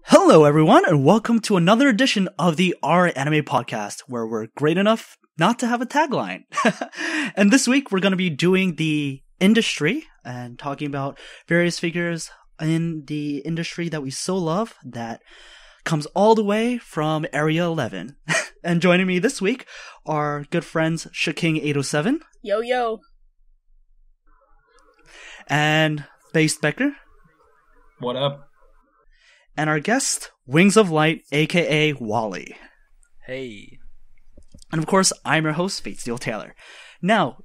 Hello, everyone, and welcome to another edition of the Our Anime Podcast, where we're great enough not to have a tagline. And this week, we're going to be doing the industry and talking about various figures in the industry that we so love that comes all the way from Area 11. And joining me this week are good friends Shaking807. Yo, yo. And basedbecker. What up? And our guest, Wings of Light, aka Wally. Hey. And of course, I'm your host, Fate Steel Taylor. Now,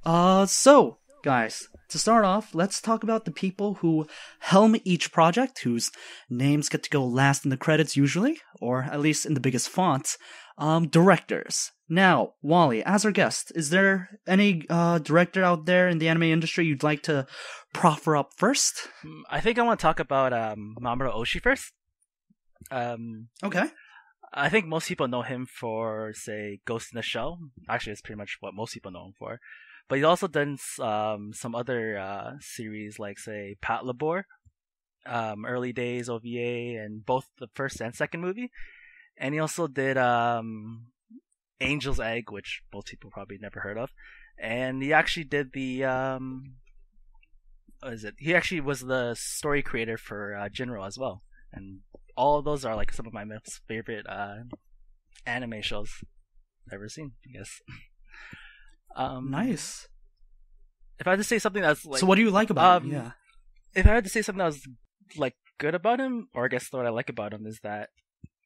so, guys, to start off, let's talk about the people who helm each project, whose names get to go last in the credits usually, or at least in the biggest fonts. Directors. Now, Wally, as our guest, is there any director out there in the anime industry you'd like to proffer up first? I think I want to talk about Mamoru Oshii first. Okay. I think most people know him for, say, Ghost in the Shell. Actually, it's pretty much what most people know him for. But he's also done some other series like, say, Patlabor, Early Days, OVA, and both the first and second movie. And he also did Angel's Egg, which most people probably never heard of. And he actually did the... what is it? He actually was the story creator for Jinro as well. And all of those are like some of my most favorite anime shows I've ever seen, I guess. Nice. If I had to say something that's like... So what do you like about him? Yeah. If I had to say something that was like good about him, or I guess what I like about him is that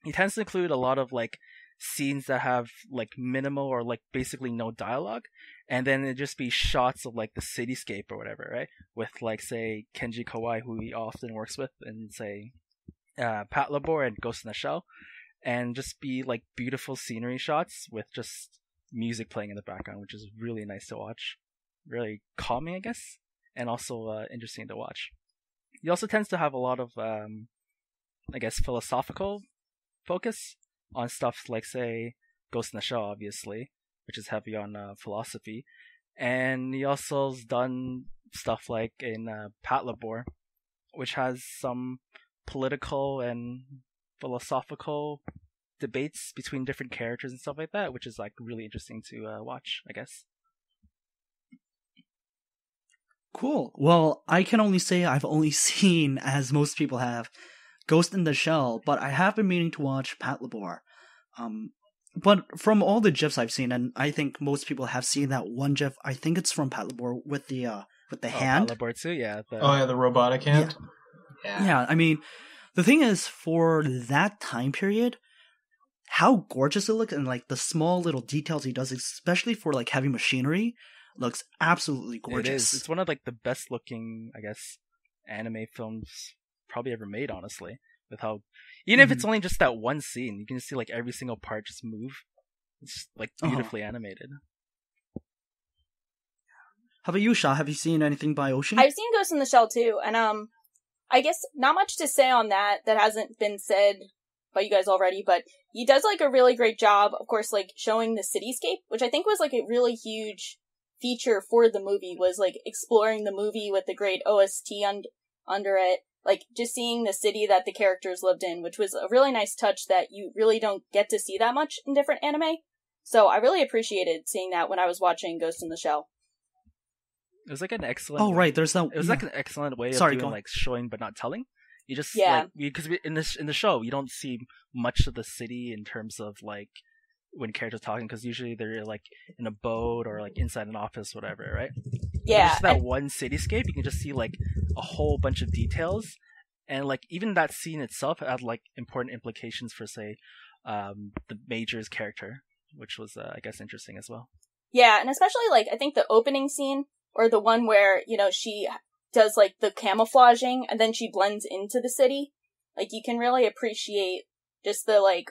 he tends to include a lot of like scenes that have like minimal or like basically no dialogue, and then it just be shots of like the cityscape or whatever, right? With like, say, Kenji Kawai, who he often works with, and say Patlabor and Ghost in the Shell, and just be like beautiful scenery shots with just music playing in the background, which is really nice to watch. Really calming, I guess, and also interesting to watch. He also tends to have a lot of, I guess, philosophical focus on stuff like, say, Ghost in the Shell, obviously, which is heavy on philosophy. And he also has done stuff like in Patlabor, which has some political and philosophical debates between different characters and stuff like that, which is like really interesting to watch, I guess. Cool. Well, I can only say I've only seen, as most people have, Ghost in the Shell, but I have been meaning to watch Patlabor. But from all the GIFs I've seen, and I think most people have seen that one GIF, I think it's from Patlabor with the hand. Patlabor too, yeah. The robotic hand? Yeah, I mean, the thing is, for that time period, how gorgeous it looks, and like the small little details he does, especially for like heavy machinery, looks absolutely gorgeous. It is. It's one of like the best looking, I guess, anime films probably ever made, honestly. With how, even if it's only just that one scene, you can see like every single part just move. It's like beautifully animated. How about you, Sha? Have you seen anything by Oshii? I've seen Ghost in the Shell too, and I guess not much to say on that hasn't been said by you guys already, but he does like a really great job, of course, like showing the cityscape, which I think was like a really huge feature for the movie, was like exploring the movie with the great OST under it, like just seeing the city that the characters lived in, which was a really nice touch that you really don't get to see that much in different anime. So I really appreciated seeing that when I was watching Ghost in the Shell. It was like an excellent. Oh right, there's that. It was like an excellent way of doing like showing but not telling. You just because in the show you don't see much of the city in terms of like when characters talking, because usually they're like in a boat or like inside an office, whatever, right? Yeah. Just that one cityscape, you can just see like a whole bunch of details, and like even that scene itself had like important implications for, say, the Major's character, which was I guess interesting as well. Yeah, and especially like I think the opening scene, or the one where, you know, she does like the camouflaging and then she blends into the city. Like you can really appreciate just the like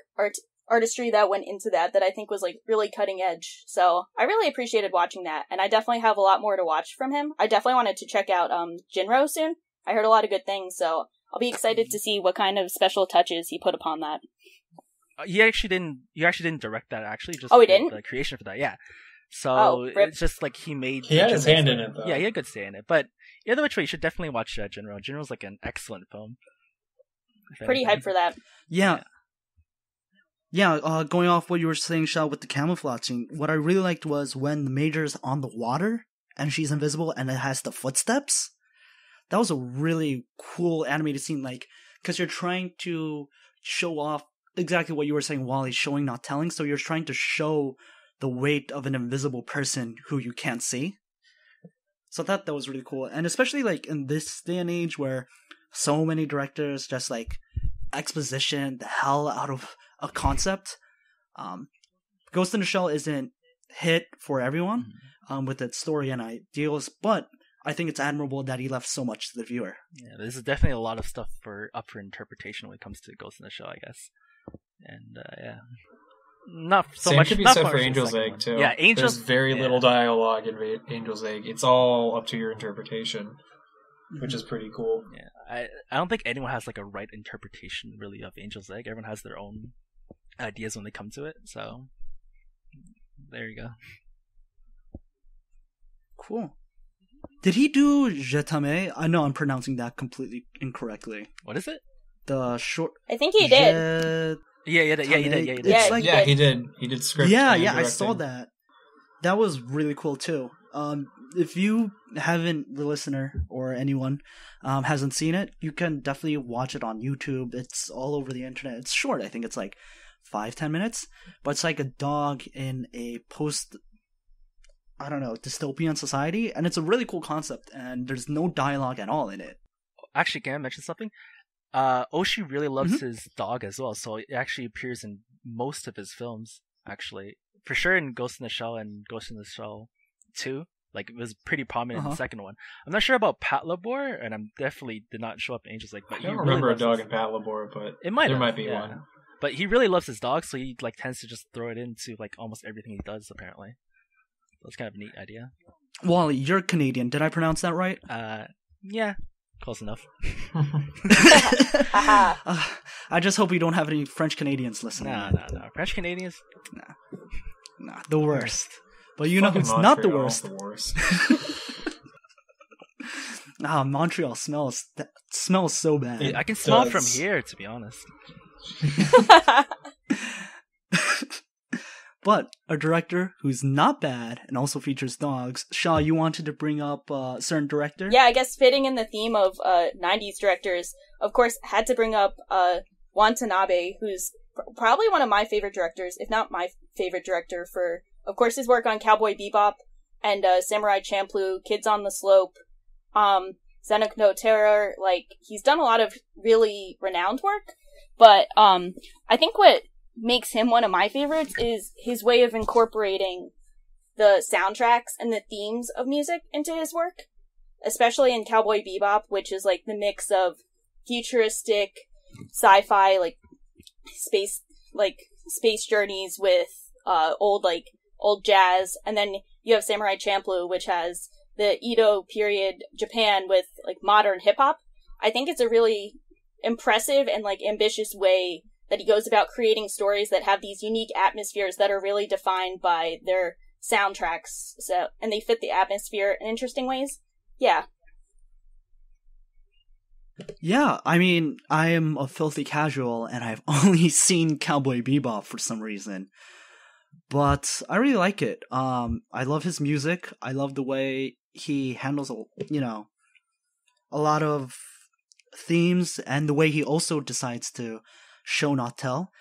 artistry that went into that I think was like really cutting edge. So I really appreciated watching that, and I definitely have a lot more to watch from him. I definitely wanted to check out Jinro soon. I heard a lot of good things, so I'll be excited to see what kind of special touches he put upon that. You actually didn't direct that, actually. Just he didn't? The creation for that, yeah. So it's just like he had his hand in it, though. Yeah, he had a good say in it. But either which way, you should definitely watch Jinro. Jinro's like an excellent film. Pretty hyped for that. Yeah. Yeah, going off what you were saying, Shao, with the camouflaging, what I really liked was when the Major's on the water and she's invisible and it has the footsteps. That was a really cool animated scene, like, because you're trying to show off exactly what you were saying, Wally, showing, not telling. So you're trying to show the weight of an invisible person who you can't see. So I thought that was really cool. And especially, like, in this day and age where so many directors just, like, exposition the hell out of a concept. Ghost in the Shell isn't hit for everyone with its story and ideals, but I think it's admirable that he left so much to the viewer. Yeah, there's definitely a lot of stuff up for interpretation when it comes to Ghost in the Shell, I guess. And yeah, not so Same much. Could be not said much for the Angel's second Egg one. too. Yeah, There's very yeah. little dialogue in Angel's Egg. It's all up to your interpretation, which is pretty cool. Yeah, I don't think anyone has like a right interpretation really of Angel's Egg. Everyone has their own ideas when they come to it. So there you go. Cool. Did he do Je t'aime? I know I'm pronouncing that completely incorrectly. What is it? The short. I think he did. Yeah, he did. Yeah, like, Yeah, he did. He did script. Yeah, and I saw directing. that. That was really cool too. If you haven't, the listener or anyone hasn't seen it, you can definitely watch it on YouTube. It's all over the internet. It's short. I think it's like 5-10 minutes, but it's like a dog in a dystopian society, and it's a really cool concept, and there's no dialogue at all in it. Actually, can I mention something? Oshii really loves his dog as well, so it actually appears in most of his films, actually. For sure in Ghost in the Shell and Ghost in the Shell 2. Like, it was pretty prominent in the second one. I'm not sure about Pat Labor, and I'm definitely did not show up in Angel's Egg, but I don't remember a dog in Pat Labor, but there might be one. But he really loves his dog, so he like tends to just throw it into like almost everything he does, apparently. That's kind of a neat idea. Wally, you're Canadian. Did I pronounce that right? Yeah, close enough. I just hope we don't have any French Canadians listening. No. French Canadians? Nah, the worst. But you know who's not the worst? Montreal smells so bad. I can smell it from here, to be honest. But a director who's not bad and also features dogs. Shaw, you wanted to bring up a certain director? Yeah, I guess fitting in the theme of 90s directors, of course, had to bring up Watanabe, who's probably one of my favorite directors, if not my favorite director, for, of course, his work on Cowboy Bebop and Samurai Champloo, Kids on the Slope, Zenok no Terror. Like, he's done a lot of really renowned work, but I think what makes him one of my favorites is his way of incorporating the soundtracks and the themes of music into his work, especially in Cowboy Bebop, which is like the mix of futuristic sci-fi, like space journeys with old jazz, and then you have Samurai Champloo, which has the Edo period Japan with like modern hip hop. I think it's a really impressive and like ambitious way that he goes about creating stories that have these unique atmospheres that are really defined by their soundtracks. So, and they fit the atmosphere in interesting ways. Yeah. Yeah, I mean, I am a filthy casual, and I've only seen Cowboy Bebop for some reason. But I really like it. I love his music. I love the way he handles, a lot of themes, and the way he also decides to show not tell.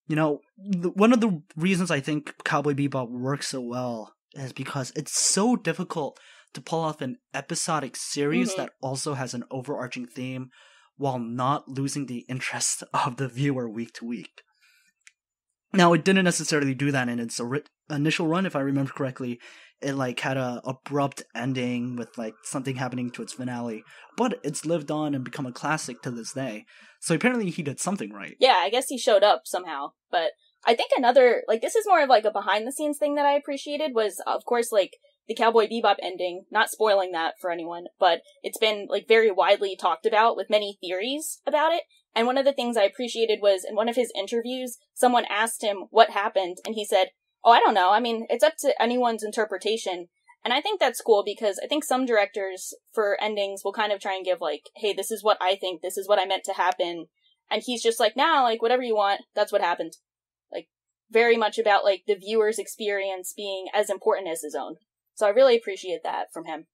One of the reasons I think Cowboy Bebop works so well is because it's so difficult to pull off an episodic series that also has an overarching theme while not losing the interest of the viewer week to week. Now, it didn't necessarily do that in its initial run, if I remember correctly. It had a abrupt ending with something happening to its finale, but it's lived on and become a classic to this day. So apparently he did something right. Yeah, I guess he showed up somehow. But I think another, this is more of a behind the scenes thing that I appreciated was, of course, the Cowboy Bebop ending, not spoiling that for anyone, but it's been very widely talked about with many theories about it. And one of the things I appreciated was in one of his interviews, someone asked him what happened, and he said, "Oh, I don't know. I mean, it's up to anyone's interpretation." And I think that's cool because I think some directors for endings will kind of try and give like, hey, this is what I think, this is what I meant to happen. And he's just like, nah, like whatever you want, that's what happened. Like very much about like the viewer's experience being as important as his own. So I really appreciate that from him.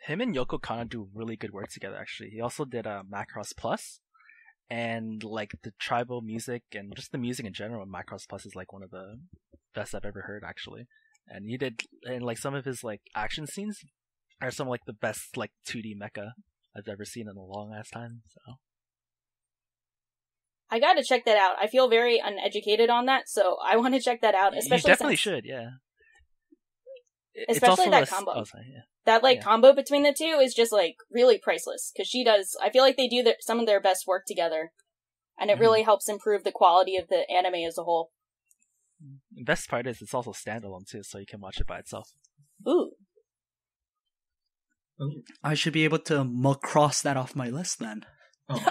Him and Yoko Kanno do really good work together, actually. He also did Macross Plus, and like the tribal music and just the music in general. Macross Plus is like one of the best I've ever heard, actually. And he did, and like some of his like action scenes are some of like the best like 2D mecha I've ever seen in a long ass time. So I gotta check that out. I feel very uneducated on that, so I want to check that out. Especially you definitely should, yeah. Especially that combo. Oh, sorry, yeah. That like combo between the two is just like really priceless because she does. I feel like they do some of their best work together, and it really helps improve the quality of the anime as a whole. The best part is it's also standalone too, so you can watch it by itself. Ooh. I should be able to cross that off my list then.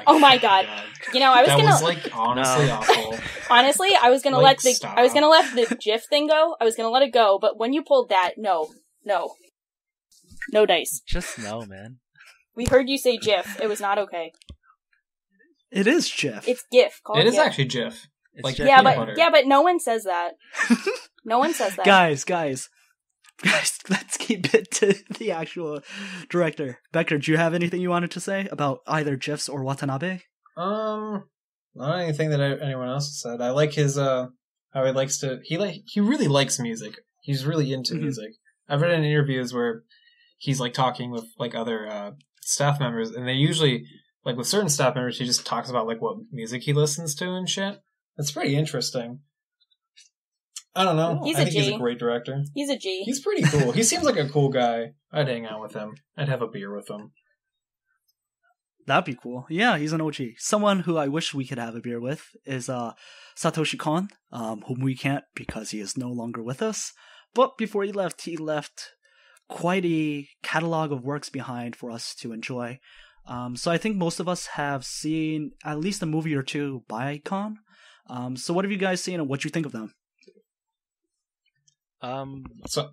Oh my god! You know, I was gonna. That was like honestly awful. Honestly, I was gonna Like, let the GIF thing go. I was gonna let it go, but when you pulled that, no dice. Just no, man. We heard you say GIF. It was not okay. It is GIF. It's GIF. It is actually GIF. It's Like GIF. Yeah, but no one says that. No one says that. Guys, let's keep it to the actual director. Becker, do you have anything you wanted to say about either GIFs or Watanabe? Not anything that anyone else has said. I like his how he likes to he really likes music. He's really into music. I've read in interviews where he's like talking with like other staff members, and they usually like with certain staff members he just talks about like what music he listens to and shit. That's pretty interesting. I don't know. I think he's a great director. He's a G. He's pretty cool. He seems like a cool guy. I'd hang out with him. I'd have a beer with him. That'd be cool. Yeah, he's an OG. Someone who I wish we could have a beer with is Satoshi Kon, whom we can't because he is no longer with us. But before he left quite a catalog of works behind for us to enjoy. So I think most of us have seen at least a movie or two by Kon. So what have you guys seen and what do you think of them? You go.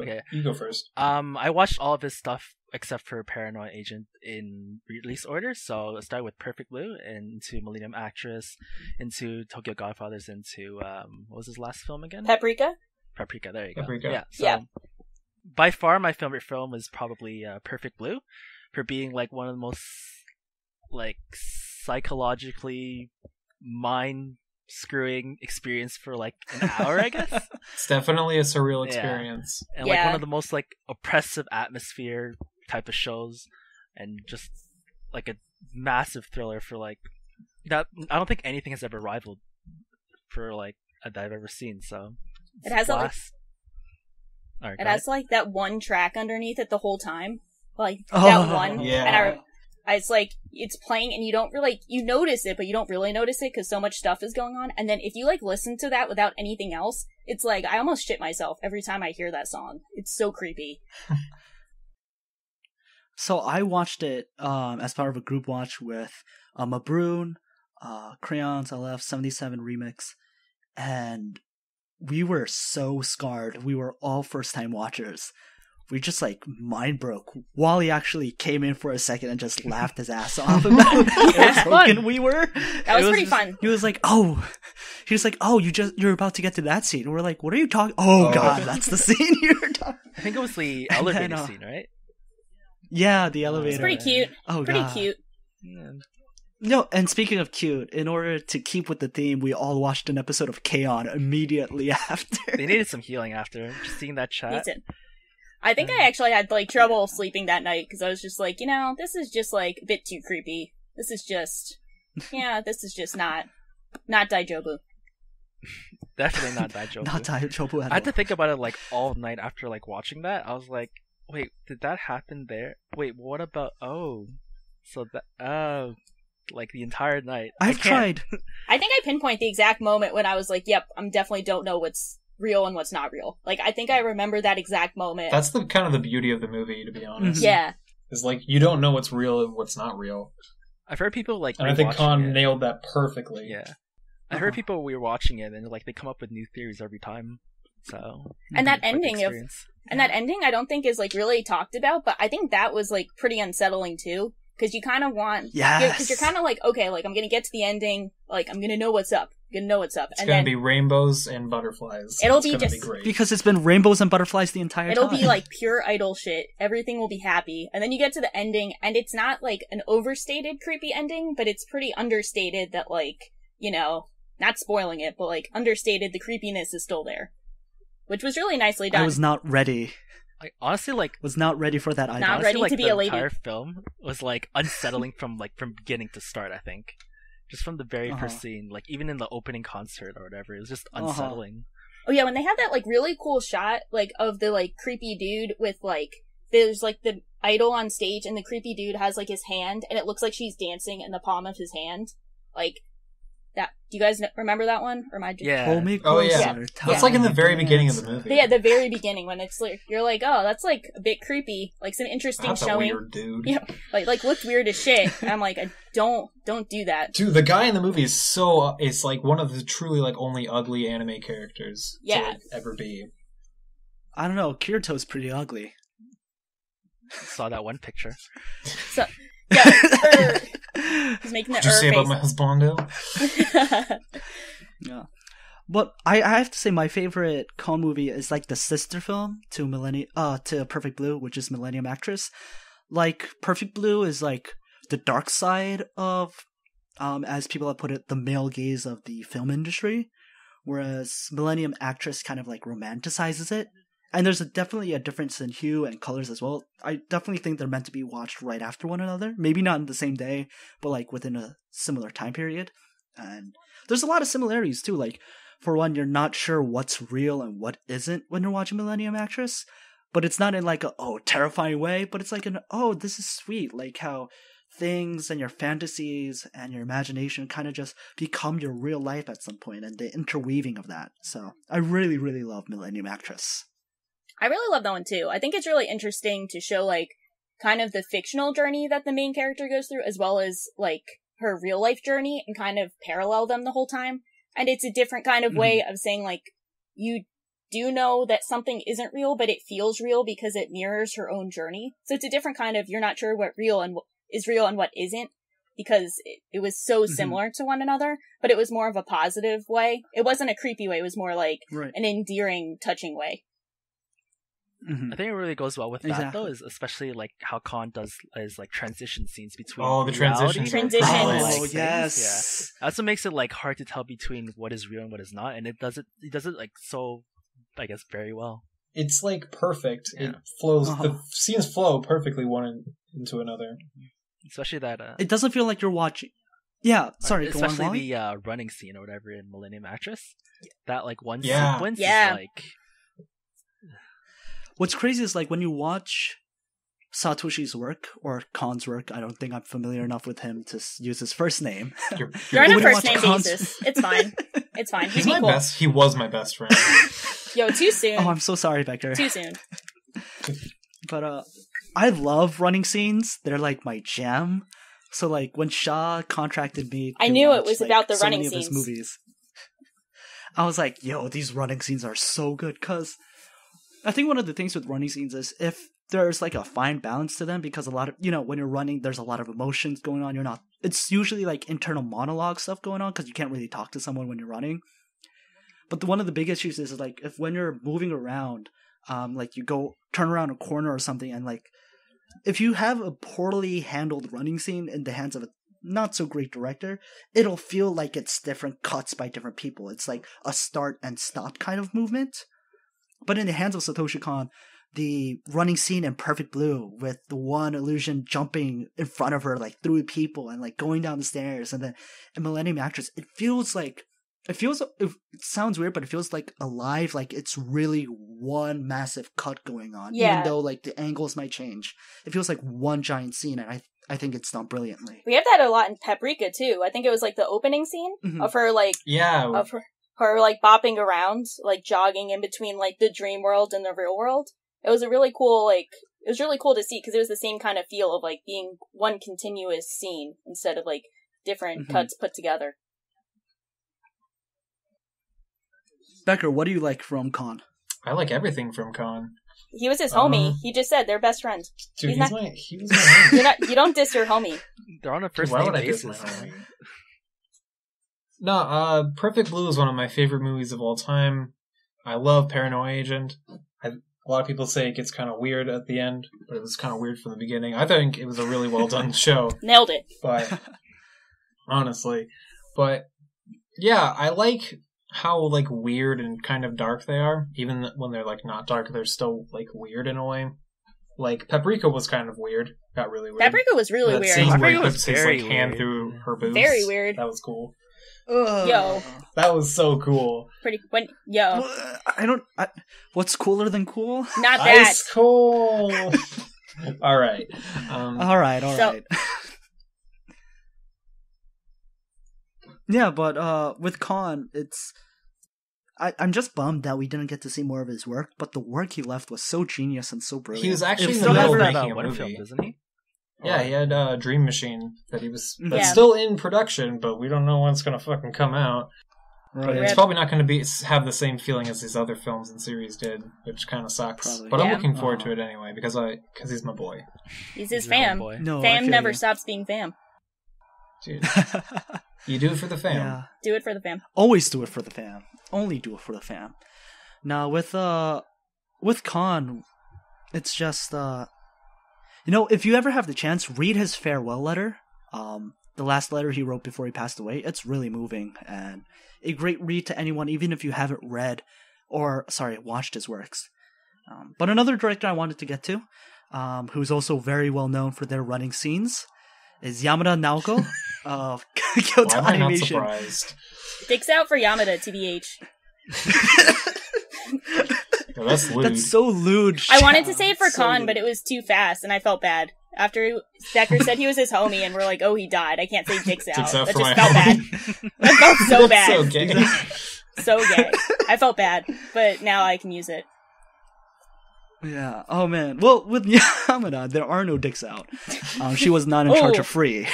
Okay. You go first. I watched all of his stuff except for Paranoid Agent in release order. So I started with Perfect Blue, into Millennium Actress, into Tokyo Godfathers, into what was his last film again? Paprika. There you go. Paprika. Yeah. So by far, my favorite film is probably Perfect Blue, for being like one of the most like psychologically mind-screwing experience for like an hour, I guess. It's definitely a surreal experience. And like one of the most like oppressive atmosphere type of shows, and just like a massive thriller for like that. I don't think anything has ever rivaled for like that I've ever seen. So it has has like that one track underneath it the whole time, like that one. Yeah. And it's like it's playing and you don't really you notice it, but you don't really notice it because so much stuff is going on. And then if you like listen to that without anything else, it's like I almost shit myself every time I hear that song. It's so creepy. So I watched it as part of a group watch with Mabroon, Crayons LF 77 Remix, and we were so scarred. We were all first-time watchers. We just like mind broke. Wally actually came in for a second and just laughed his ass off about how broken we were. That was pretty fun. He was like, you're about to get to that scene. And we're like, what are you talking? Oh god, that's the scene you're talking. I think it was the elevator scene, right? Yeah, the elevator. It's pretty cute. Oh, pretty god. Cute. Yeah. No, and speaking of cute, in order to keep with the theme, we all watched an episode of K-On! Immediately after. They needed some healing after just seeing that chat. I think I actually had like trouble sleeping that night because I was just like, this is just like a bit too creepy. This is just not Daijobu. Definitely not Daijobu. Not Daijobu at all. I had to think about it like all night after like watching that. I was like, wait, did that happen there? Wait, what about like the entire night. I've tried. I think I pinpoint the exact moment when I was like, yep, I'm definitely don't know what's real and what's not real. Like, I think I remember that exact moment. That's the kind of the beauty of the movie, to be honest. Yeah. Is like, you don't know what's real and what's not real. I've heard people like... And I think Kon nailed that perfectly. Yeah. I heard people we were watching it and like they come up with new theories every time So And that quite the ending of experience. And that ending, I don't think is like really talked about, but I think that was like pretty unsettling too, because you kind of want, Yes. because you're kind of like, okay, like I'm gonna get to the ending, like I'm gonna know what's up, It's gonna be rainbows and butterflies. It'll It's be gonna just- be great. Because it's been rainbows and butterflies the entire it'll time. be like pure idol shit. Everything will be happy, and then you get to the ending, and it's not like an overstated creepy ending, but it's pretty understated that like, you know, not spoiling it, but like understated the creepiness is still there, which was really nicely done. I was not ready. Like honestly, like Was not ready for that either. Not honestly, ready like to be the elated. entire film was like unsettling from beginning to start. I think just from the very first scene, like even in the opening concert or whatever, it was just unsettling. Oh yeah, when they had that like really cool shot like of the like creepy dude with like there's like the idol on stage and the creepy dude has like his hand and it looks like she's dancing in the palm of his hand. Like that. Do you guys remember that one? Or am I just... Yeah. Pull me Oh, closer. yeah. tell That's like in the me very beginning of dance. the movie. Yeah, the very beginning when it's like you're like, oh, that's like a bit creepy, like some interesting That's a showing. weird dude. Yeah, like looked weird as shit. And I'm like, don't do that. Dude, the guy in the movie is like one of the truly like only ugly anime characters to Yeah. like, ever be. I don't know. Kirito's pretty ugly. Saw that one picture. So yeah, he's making the What'd you say about my face. husbando? Yeah. But I have to say my favorite Con movie is like the sister film to to Perfect Blue, which is Millennium Actress. Like Perfect Blue is like the dark side of as people have put it, the male gaze of the film industry. Whereas Millennium Actress kind of like romanticizes it. And there's definitely a difference in hue and colors as well. I definitely think they're meant to be watched right after one another. Maybe not in the same day, but like within a similar time period. And there's a lot of similarities too. Like, for one, you're not sure what's real and what isn't when you're watching Millennium Actress. But it's not in like a, oh, terrifying way, but it's like an, oh, this is sweet. Like how things and your fantasies and your imagination kind of just become your real life at some point, and the interweaving of that. So I really, really love Millennium Actress. I really love that one too. I think it's really interesting to show like kind of the fictional journey that the main character goes through as well as like her real life journey and kind of parallel them the whole time. And it's a different kind of way of saying like you do know that something isn't real, but it feels real because it mirrors her own journey. So it's a different kind of, you're not sure what is real and what isn't because it was so similar to one another, but it was more of a positive way. It wasn't a creepy way. It was more like an endearing, touching way. I think it really goes well with that Exactly. though, is especially like how Khan does is like transition scenes between The reality transitions. Transitions. and, like, Oh, things. yes. Yeah. That's what makes it like hard to tell between what is real and what is not, and it does it like so, I guess, very well. It's like perfect. Yeah. It flows. Uh-huh. The scenes flow perfectly one into another. Especially that It doesn't feel like you're watching. Yeah, sorry, go on, especially Wally. the running scene or whatever in Millennium Actress. That like one Yeah. sequence Yeah. is like What's crazy is like when you watch Satoshi's work or Khan's work. I don't think I'm familiar enough with him to use his first name. You're on a When you first watch name Khan's- basis. It's fine. It's fine. He's He's my equal. best. He was my best friend. Yo, too soon. Oh, I'm so sorry, Becker. Too soon. But I love running scenes. They're like my jam. So like when Shaw contracted me, I to knew it watch, was like, about the so running many of his scenes. movies, I was like, yo, these running scenes are so good. Because I think one of the things with running scenes is if there's like a fine balance to them, because a lot of, when you're running, there's a lot of emotions going on. It's usually like internal monologue stuff going on because you can't really talk to someone when you're running. But one of the big issues is like if when you're moving around, like you turn around a corner or something, and like if you have a poorly handled running scene in the hands of a not so great director, it'll feel like it's different cuts by different people. It's like a start and stop kind of movement. But in the hands of Satoshi Kon, the running scene in Perfect Blue with the one illusion jumping in front of her, like through people and like going down the stairs, and then in Millennium Actress, it sounds weird, but it feels like alive, like it's really one massive cut going on. Yeah. Even though like the angles might change. It feels like one giant scene, and I think it's done brilliantly. We have that a lot in Paprika too. I think it was like the opening scene Mhm. of her like Yeah. of her like bopping around, like jogging in between like the dream world and the real world. It was a really cool it was really cool to see because it was the same kind of feel of like being one continuous scene instead of like different cuts put together. Becker, what do you like from Con? I like everything from Khan. He was his homie. He just said they're best friends. Dude, he was my homie. You don't diss your homie. They're on a first Why name would I diss my basis. homie? No, Perfect Blue is one of my favorite movies of all time. I love Paranoia Agent. A lot of people say it gets kind of weird at the end, but it was kind of weird from the beginning. I think it was a really well done show. Nailed it. But honestly, yeah, I like how like weird and kind of dark they are. Even when they're like not dark, they're still like weird in a way. Like Paprika was kind of weird. Got really weird. Paprika was really that weird. Scene where Paprika he was puts his very like hand weird. through her boobs. Very weird. That was cool. Yo. That was so cool. What's cooler than cool? Not that. Ice cold. All right. All right. Yeah, but with Khan, I'm just bummed that we didn't get to see more of his work, but the work he left was so genius and so brilliant. He was actually He in the still has middle of that making a one movie. film, doesn't he? Yeah, he had Dream Machine that's Yeah. still in production, but we don't know when it's gonna fucking come out. But Right. it's probably not going to have the same feeling as these other films and series did, which kind of sucks. Probably. But I'm Yeah. looking forward to it anyway because he's my boy. He's his Your fam. homeboy. No, I Fam feel never you. stops being fam. Dude, you do it for the fam. Yeah. Do it for the fam. Always do it for the fam. Only do it for the fam. Now with Khan, it's just if you ever have the chance, read his farewell letter. The last letter he wrote before he passed away. It's really moving and a great read to anyone, even if you haven't watched his works. But another director I wanted to get to, who's also very well known for their running scenes, is Yamada Naoko of Kyoto Why am I not Animation. surprised? Dicks out for Yamada, TBH. Yeah, that's lewd. That's so lewd. I wanted to say it for So Khan, lewd. but it was too fast, and I felt bad. After Becker said he was his homie, and we're like, oh, he died. I can't say dicks out. Dicks out That for just my felt bad. homie. That felt so That's bad. so gay. So gay. I felt bad, but now I can use it. Yeah. Oh man. Well, with Yamada, there are no dicks out. She was not in charge Oh. of free.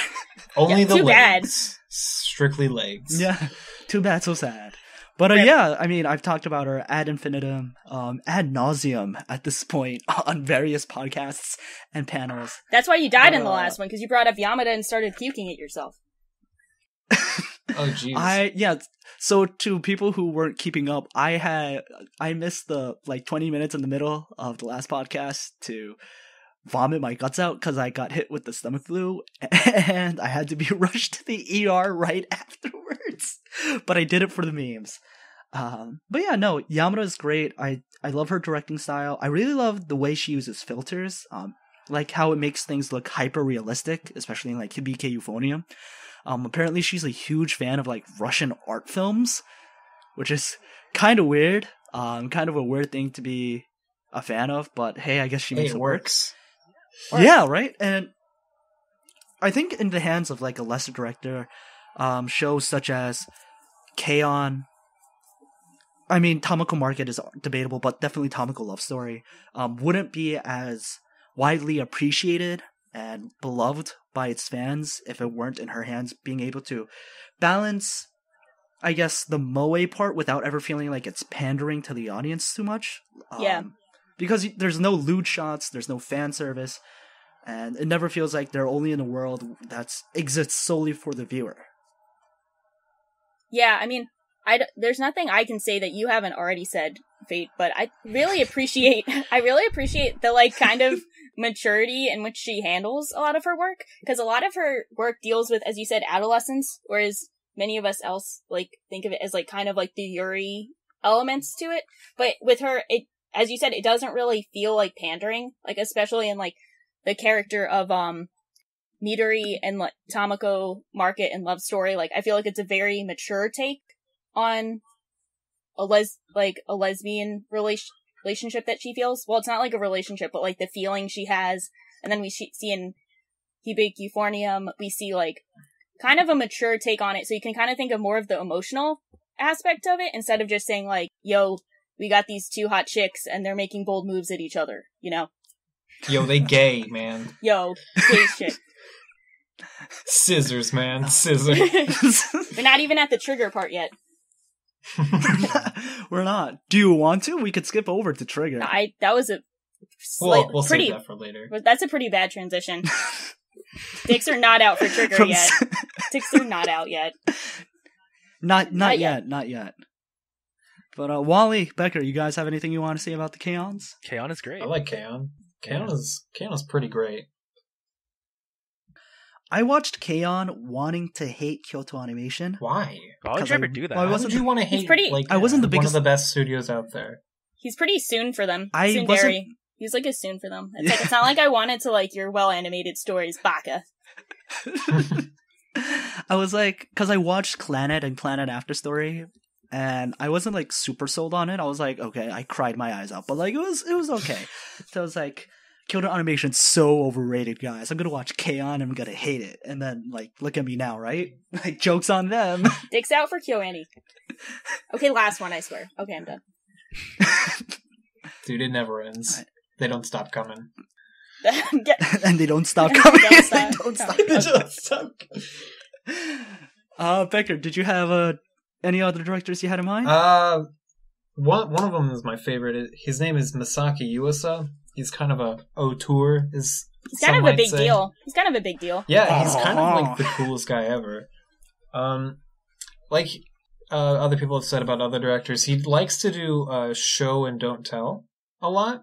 Only Yeah, the too bad. legs. Strictly legs. Yeah. Too bad. So sad. But Rip. yeah, I mean, I've talked about her ad infinitum, ad nauseum at this point on various podcasts and panels. That's why you died in the last one, because you brought up Yamada and started puking at yourself. Oh jeez. So to people who weren't keeping up, I missed the 20 minutes in the middle of the last podcast to vomit my guts out because I got hit with the stomach flu and I had to be rushed to the ER right afterwards. But I did it for the memes. But yeah, no, Yamada is great. I love her directing style. I really love the way she uses filters. Like how it makes things look hyper realistic, especially in Hibike Euphonium. Apparently she's a huge fan of Russian art films, which is kind of weird. Kind of a weird thing to be a fan of, but hey, I guess she makes it work. works. Yeah, right? And I think in the hands of a lesser director, shows such as K-On! I mean, Tamako Market is debatable, but definitely Tamako Love Story wouldn't be as widely appreciated and beloved by its fans if it weren't in her hands, being able to balance, I guess, the moe part without ever feeling like it's pandering to the audience too much. Yeah. Because there's no lewd shots, there's no fan service, and it never feels like they're only in a world that exists solely for the viewer. Yeah, I mean, there's nothing I can say that you haven't already said, Fate, but I really appreciate the kind of maturity in which she handles a lot of her work, because a lot of her work deals with, as you said, adolescence, whereas many of us else think of it as kind of the Yuri elements to it. But with her, it, as you said, it doesn't really feel like pandering, especially in the character of Midori and Tamako Market and Love Story. I feel like it's a very mature take on a lesbian relationship that she feels. Well, it's not a relationship, but the feeling she has. And then we see in Hibike Euphonium, we see kind of a mature take on it. So you can kind of think of more of the emotional aspect of it instead of just saying yo, we got these two hot chicks and they're making bold moves at each other, you know? Yo, they gay, man. Yo, gay shit. Scissors, man. Scissors. We're not even at the trigger part yet. We're not. Do you want to? We could skip over to Trigger. That was a We'll pretty. save that for later. That's a pretty bad transition. Dicks are not out for Trigger yet. Dicks are not out yet. Not yet. But Wally, Becker, you guys have anything you want to say about the K-ons? K-On is great. I like K-On. K-On is pretty great. I watched K-On wanting to hate Kyoto Animation. Why? Why would you ever do that? Well, Why would you want to hate? I wasn't the one biggest. of the best studios out there. He's pretty soon for them. I wasn't. He's like a soon for them. It's like it's not like I wanted to like your well animated stories, Baka. I was like, because I watched Planet and Planet After Story, and I wasn't like super sold on it. I was like, okay, I cried my eyes out, but like it was okay. So I was like, Kyoto Animation's so overrated, guys. I'm gonna watch K-On! And I'm gonna hate it. And then like, look at me now, right? Like, joke's on them. Dicks out for KyoAni. Okay, last one, I swear. Okay, I'm done. Dude, it never ends. They don't stop coming. And they don't stop coming. Don't stop. They don't stop. Becker, did you have any other directors you had in mind? One of them is my favorite. His name is Masaki Yuasa. He's kind of a auteur. He's kind of a big deal. He's kind of a big deal. Yeah, he's kind of like the coolest guy ever. Like other people have said about other directors, he likes to do show and don't tell a lot,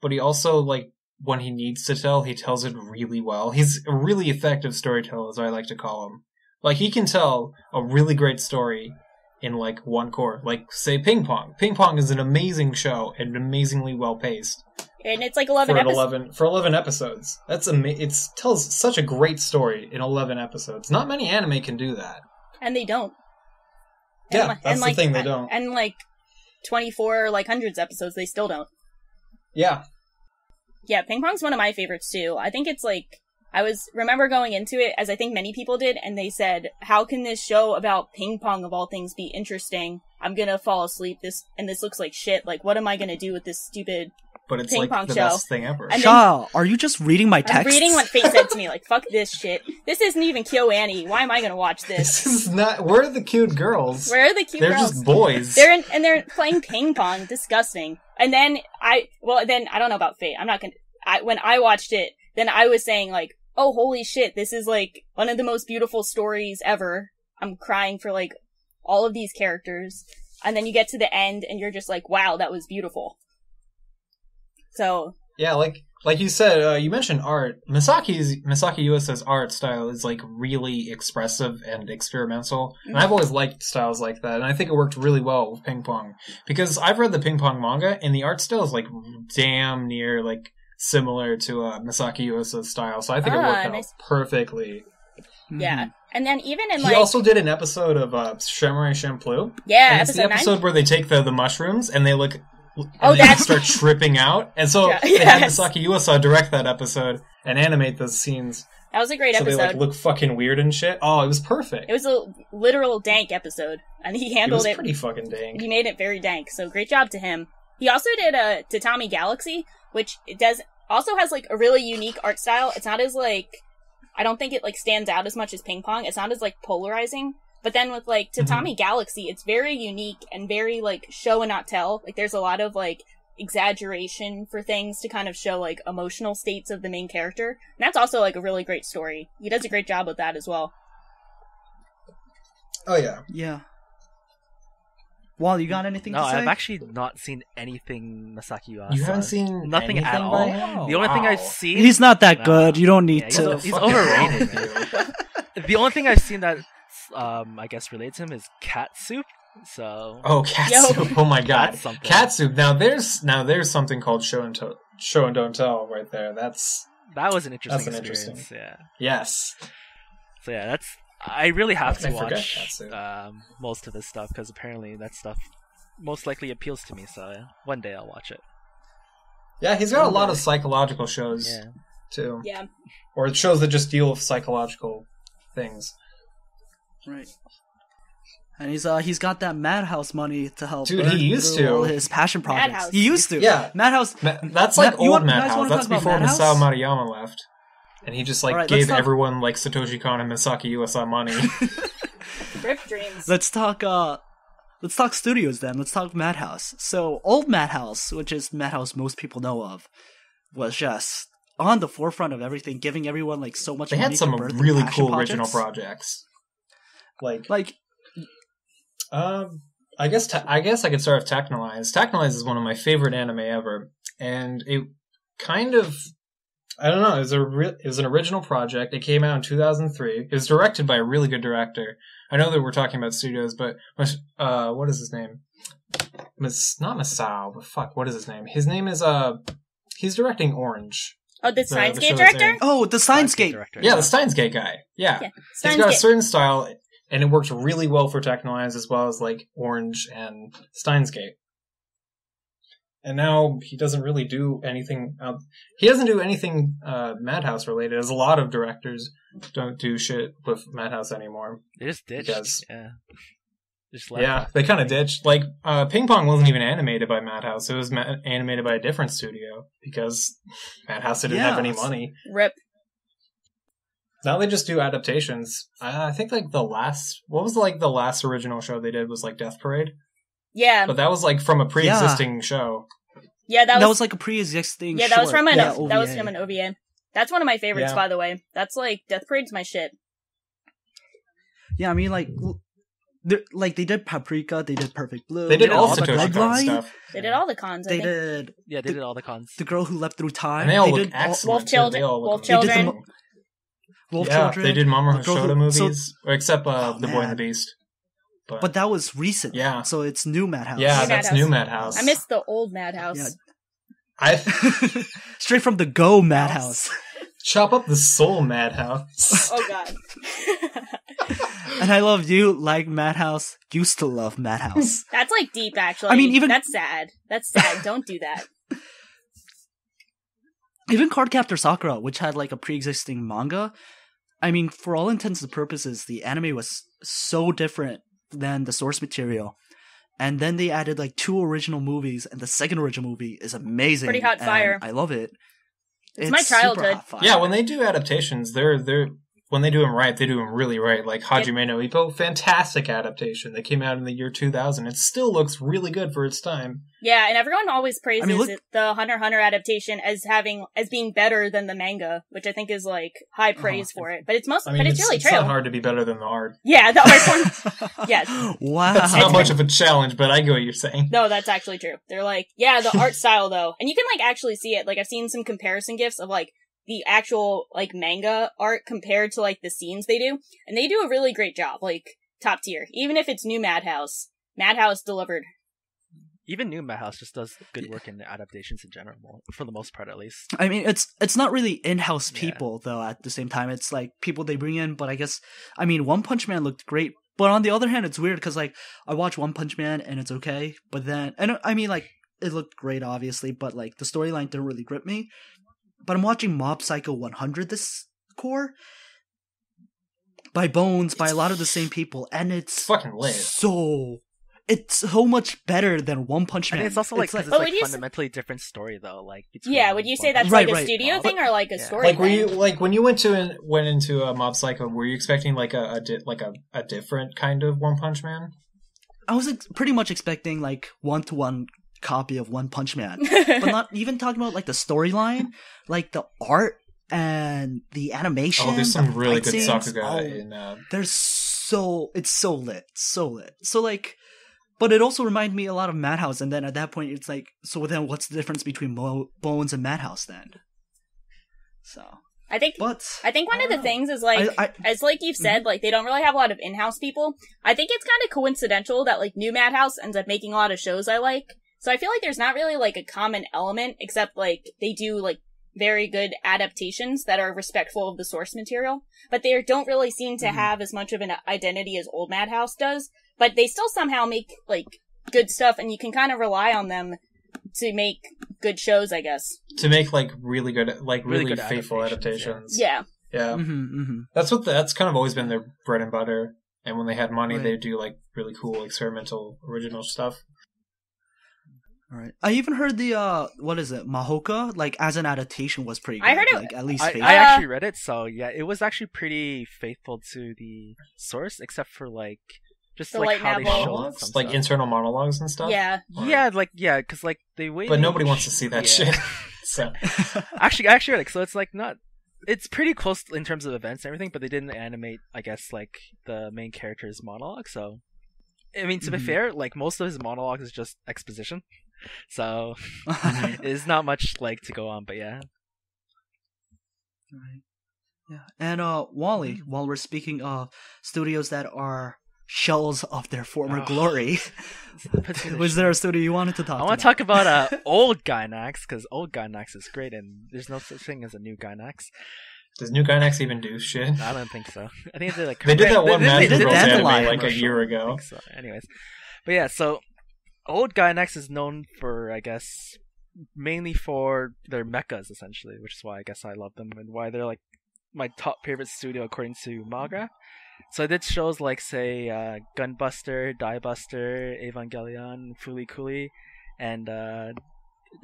but he also, like, when he needs to tell, he tells it really well. He's a really effective storyteller, as I like to call him. Like, he can tell a really great story in, like, one core. Like, say, Ping Pong. Ping Pong is an amazing show and amazingly well-paced. And it's like 11 episodes. For 11 episodes. It tells such a great story in 11 episodes. Not many anime can do that. And they don't. Yeah, that's the thing, they don't. And, like, 24, like, hundreds episodes, they still don't. Yeah. Yeah, Ping Pong's one of my favorites, too. I think it's, like, remember going into it, as I think many people did, and they said, how can this show about ping pong, of all things, be interesting? I'm gonna fall asleep, this looks like shit. Like, what am I gonna do with this stupid But it's ping like pong the show? best thing ever. And Shaw, are you just reading my text? I'm reading what Fate said to me, like, fuck this shit. This isn't even KyoAni. Why am I gonna watch this? This is not. Where are the cute girls? Where are the cute They're girls? just boys. They're playing ping pong. Disgusting. And then I don't know about Fate. When I watched it, then I was saying, like, oh, holy shit, this is, like, one of the most beautiful stories ever. I'm crying for, like, all of these characters. And then you get to the end, and you're just like, wow, that was beautiful. So... Yeah, like you said, you mentioned art. Masaki Yuasa's art style is, like, really expressive and experimental. And I've always liked styles like that, and I think it worked really well with Ping Pong. Because I've read the Ping Pong manga, and the art style is, like, damn near, like, similar to Masaki Yuasa's style, so I think it worked out perfectly. Yeah. And then even in, He also did an episode of Samurai Champloo. Yeah, and it's the episode 9? where they take the mushrooms, and they look... start tripping out. And so they had Masaki Yuasa direct that episode and animate those scenes. That was a great episode. So they, like, look fucking weird and shit. Oh, it was perfect. It was a literal dank episode. And he handled it. It was pretty fucking dank. He made it very dank, so great job to him. He also did Tatami Galaxy, which also has, like, a really unique art style. It's not as, like... I don't think it, like, stands out as much as Ping Pong. It's not as, like, polarizing. But then with, like, Tatami Galaxy, it's very unique and very, like, show and not tell. Like, there's a lot of, like, exaggeration for things to kind of show, like, emotional states of the main character. And that's also, like, a really great story. He does a great job with that as well. Oh, yeah. Yeah. Wall, you got anything to say? No, I've actually not seen anything Masaki Yuasa. You haven't seen nothing at all? by him? The only thing I've seen... He's not that good. You don't need to. He's overrated. The only thing I've seen that I guess relates to him is Cat Soup. So Cat Soup. Oh my god. Cat Soup. Now there's something called show and don't tell right there. That was an interesting experience. Yeah. Yes. So yeah, I really have to watch Katsu. Most of this stuff because apparently that stuff most likely appeals to me. So one day I'll watch it. Yeah, he's got a lot of psychological shows too. Yeah. Or shows that just deal with psychological things. Right. And he's got that Madhouse money to help. Dude, he used to all his passion projects. Madhouse. He used to. Yeah, Madhouse. That's like old Madhouse. That's before Madhouse? Masao Maruyama left, and he just like gave everyone like Satoshi Kon and Masaki Yuasa money. Rip dreams. Let's talk let's talk studios then. Let's talk Madhouse. So, old Madhouse, which is Madhouse most people know of, was just on the forefront of everything, giving everyone like so much They money had some to birth really their passion cool original projects. projects. I guess I could start with Technolize. Technolize is one of my favorite anime ever, and it kind of, I don't know, it was an original project. It came out in 2003. It was directed by a really good director. I know that we're talking about studios, but what is his name? Not Masao, but fuck, what is his name? His name is he's directing Orange. Oh, the show Steins Gate that's director? Oh, the Steins Gate. director. Yeah, the Steins Gate guy. Yeah. Yeah. He's Steins got a Gate. certain style, and it works really well for Technolize as well as like Orange and Steins Gate. And now he doesn't really do anything. He doesn't do anything Madhouse related, as a lot of directors don't do shit with Madhouse anymore. They just ditched. Because- Yeah. Just Yeah, they kind of ditched. Like, Ping Pong wasn't even animated by Madhouse. It was animated by a different studio because Madhouse didn't have any money. Rip. Now they just do adaptations. I think like the last original show they did was like Death Parade, Yeah. but that was like from a pre-existing show. Yeah, That was like a pre-existing. Yeah, that was short. from an Yeah, that was OVA. from an OVA. That's one of my favorites, Yeah. by the way. That's like Death Parade's my shit. Yeah, I mean, like they did Paprika, they did Perfect Blue, They did all the Satoshi Kon Bloodline. stuff. They did all the cons. I They think. did Yeah, they did all the cons. The Girl Who Leapt Through Time. And they all look did excellent. Wolf too. Children- They all look Wolf amazing. They did Children. Wolf Yeah, Children. they did Mamoru The Girl Who- Hosoda movies, or except The Boy and man. the Beast. But that was recent. Yeah. So it's new Madhouse. Yeah, New that's Madhouse. new Madhouse. I miss the old Madhouse. Yeah. I Straight from the Go Madhouse. chop up the soul Madhouse. Oh god. And I love you like Madhouse. Used to love Madhouse. That's like deep, actually. I mean, even- that's sad. That's sad. Don't do that. Even Cardcaptor Sakura, which had like a pre-existing manga. I mean, for all intents and purposes, the anime was so different than the source material. And then they added like 2 original movies, and the second original movie is amazing. Pretty hot and fire. I love it. It's my super childhood. hot fire. Yeah, when they do adaptations, they're when they do them right, they do them really right. Like Hajime no Ippo, fantastic adaptation. That came out in the year 2000. It still looks really good for its time. Yeah, and everyone always praises look- the Hunter x Hunter adaptation as being better than the manga, which I think is like high praise for it. But it's I mean, it's really it's true. not hard to be better than the art. Yeah, the art form. Yeah. Wow. That's not much of a challenge, but I get what you're saying. No, that's actually true. They're like, yeah, the art style though, and you can like actually see it. Like I've seen some comparison gifs of like the actual like manga art compared to like the scenes they do, and they do a really great job. Like top tier, even if it's new Madhouse. Madhouse delivered. Even new Madhouse just does good work in the adaptations in general, for the most part at least. I mean, it's not really in-house Yeah. people though. At the same time, it's like people they bring in. But I guess, I mean, One Punch Man looked great. But on the other hand, it's weird because like I watch One Punch Man and it's okay. But then, and I mean, like it looked great, obviously. But like the storyline didn't really grip me. But I'm watching Mob Psycho 100 this core by Bones by a lot of the same people, and It's fucking lit. it's so much better than One Punch I Man. think it's also like, 'cause But it's would like you fundamentally different story though. Like between Yeah, would you say One that's Punch Right, like a right. studio But- thing or like a yeah. story Like, were thing? you like when you went into a Mob Psycho? Were you expecting like a different kind of One Punch Man? I was pretty much expecting like 1-to-1 copy of One Punch Man, but not even talking about like the storyline, like the art and the animation. Oh, there's some the really fight good scenes. Sakuga Oh, in. it's so lit. So like, but it also reminded me a lot of Madhouse. And then at that point, it's like, so then what's the difference between Bones and Madhouse then? So, I think but one of the things is like, as like you've said, like they don't really have a lot of in-house people. I think it's kind of coincidental that like new Madhouse ends up making a lot of shows I like. So I feel like there's not really like a common element except like they do like very good adaptations that are respectful of the source material, but they don't really seem to have as much of an identity as old Madhouse does. But they still somehow make like good stuff, and you can kind of rely on them to make good shows, I guess. To make like really good, like Really really, good faithful adaptations, adaptations. Yeah. Mm-hmm. That's kind of always been their bread and butter. And when they had money, Right. they do like really cool experimental original stuff. All right. I even heard the what is it, Mahoka? Like as an adaptation was pretty good. I heard it- like at least I faithful. actually read it, so yeah, it was actually pretty faithful to the source, except for like Just The like light how they novel. show Monologues? some Like stuff. internal monologues and stuff? Yeah. Yeah, because like the way. But nobody wants to see that yeah. shit. So actually, like so, it's like not. It's pretty close in terms of events and everything, but they didn't animate, I guess, like the main character's monologue. So, I mean, to be fair, like most of his monologue is just exposition, so there's not much like to go on. But yeah, Right. Yeah. And Wally, while we're speaking of studios that are shells of their former glory, was there a studio you wanted to talk about? I want to talk about old Gainax, because old Gainax is great, and there's no such thing as a new Gainax. does New Gainax even do shit? I don't think so. I think they like They did that one Magic did Girls Dandelion anime like a commercial. year I ago. think so. Anyways, but yeah, so old Gainax is known for, I guess, mainly for their mechas, essentially, which is why I guess I love them and why they're like my top favorite studio according to Magra. So I did shows like, say, Gunbuster, Diebuster, Evangelion, Fooly Cooly, and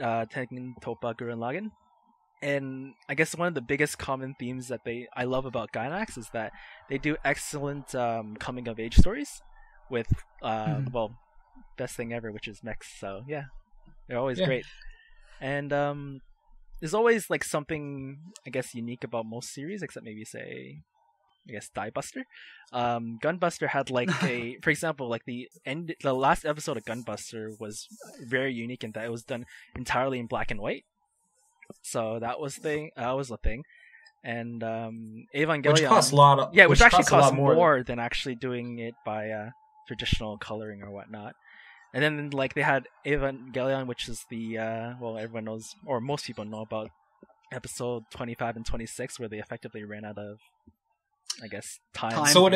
Tengen Toppa Gurren Lagann. And I guess one of the biggest common themes that I love about Gainax is that they do excellent coming of age stories with well, best thing ever, which is mechs. So yeah, they're always great. And there's always like something, I guess, unique about most series, except maybe say, I guess, Diebuster. Gunbuster had like for example, like the last episode of Gunbuster was very unique in that it was done entirely in black and white. So that was the thing. And Evangelion, Which costs a lot of, which actually costs a lot more than actually doing it by traditional coloring or whatnot. And then like they had Evangelion, which is the well, everyone knows, or most people know about episode 25 and 26, where they effectively ran out of, I guess, time. So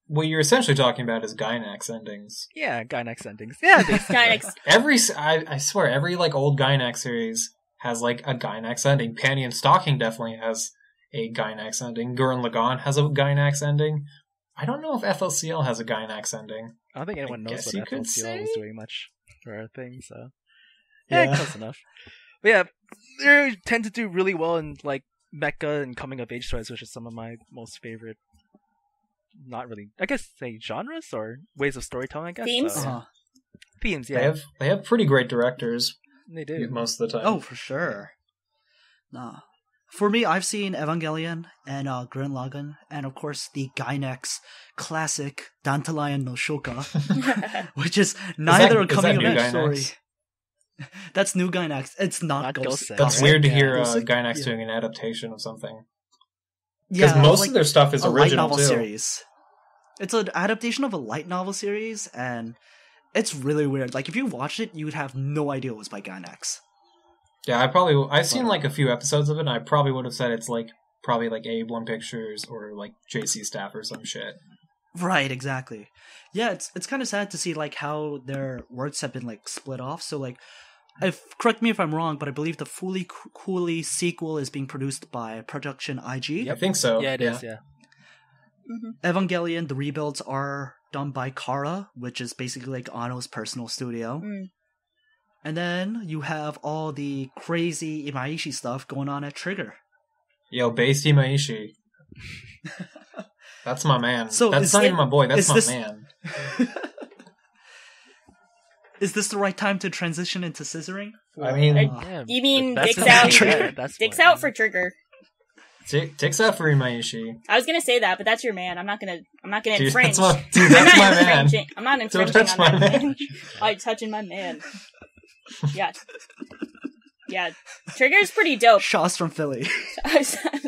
what you're essentially talking about is Gainax endings. Yeah, Gainax endings. Yeah, Gainax. I swear, every like old Gainax series has like a Gainax ending. Panty and Stocking definitely has a Gainax ending. Gurren Lagann has a Gainax ending. I don't know if FLCL has a Gainax ending. I don't think anyone knows what FLCL is doing much for a thing, so yeah, close enough. But yeah, they tend to do really well in like mecha and coming of age stories, which is some of my most favorite. Not really, I guess, say genres or ways of storytelling. I guess themes. So, themes, yeah. They have pretty great directors. They do most of the time. Oh, for sure. Nah. For me, I've seen Evangelion and Gurren Lagann, and of course the Gainax classic Dandelion no Shoka, which is neither a coming of age story. That's new Gainax. It's not Ghost. That's weird to hear Ghost. Gainax doing an adaptation of something. Yeah, Because most of their stuff is a original light novel too. series. It's an adaptation of a light novel series, and it's really weird. Like if you watched it, you would have no idea it was by Gainax. Yeah, I've seen like a few episodes of it, and I probably would have said it's like probably like A1 Pictures or like JC Staff or some shit. Right, exactly. Yeah, it's kind of sad to see like how their works have been like split off. So like, correct me if I'm wrong, but I believe the Fooly Cooly sequel is being produced by Production IG. I think so. Yeah, it is. Yeah. Evangelion, the rebuilds are done by Kara, which is basically like Anno's personal studio. And then you have all the crazy Imaishi stuff going on at Trigger. Yo, Based Imaishi. That's my man. So that's not even my boy, that's my man. Is this the right time to transition into scissoring? I mean... You mean that's dicks out? Trigger. Dicks out for Trigger. Dicks out for Imaishi. I was gonna say that, but that's your man. I'm not gonna Dude, infringe. that's I'm my not man. infringing. I'm not infringing touch on my that. man. I'm touching my man. Yeah. Yeah. Trigger's pretty dope. Shaw's from Philly.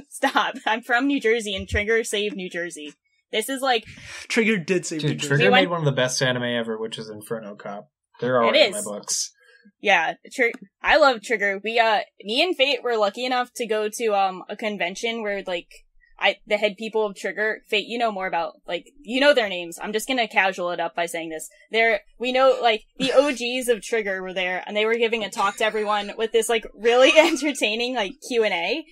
Stop. I'm from New Jersey, and Trigger saved New Jersey. This is like... Trigger did save New Dude, Jersey. Trigger made one of the best anime ever, which is Inferno Cop. They're already in my books. Yeah, I love Trigger. Me and Fate were lucky enough to go to a convention where like the head people of Trigger, Fate, you know more about, like, you know their names. I'm just gonna casual it up by saying this. We know, like, the OGs of Trigger were there, and they were giving a talk to everyone with this, like, really entertaining, like, Q&A.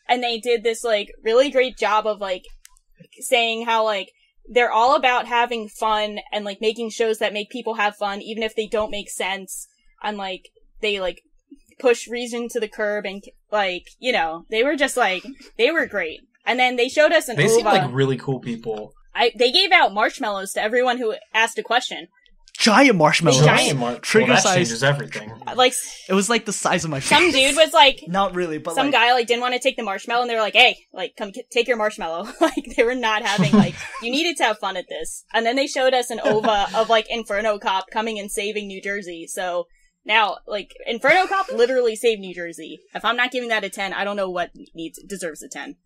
And they did this, like, really great job of, like, saying how, like, they're all about having fun and, like, making shows that make people have fun, even if they don't make sense. And, like, they, like, push reason to the curb and, like, you know, they were just, like, they were great. And then they showed us an OVA. They seem like really cool people. they gave out marshmallows to everyone who asked a question. Giant marshmallows. Trigger well, that size. changes everything. Like, It was like the size of my face. some dude was like, Not really, but some like, guy like didn't want to take the marshmallow, and they were like, "Hey, like, come take your marshmallow." Like, they were not having like, you needed to have fun at this. And then they showed us an OVA of like Inferno Cop coming and saving New Jersey. So now, like, Inferno Cop literally saved New Jersey. If I'm not giving that a 10, I don't know what deserves a 10.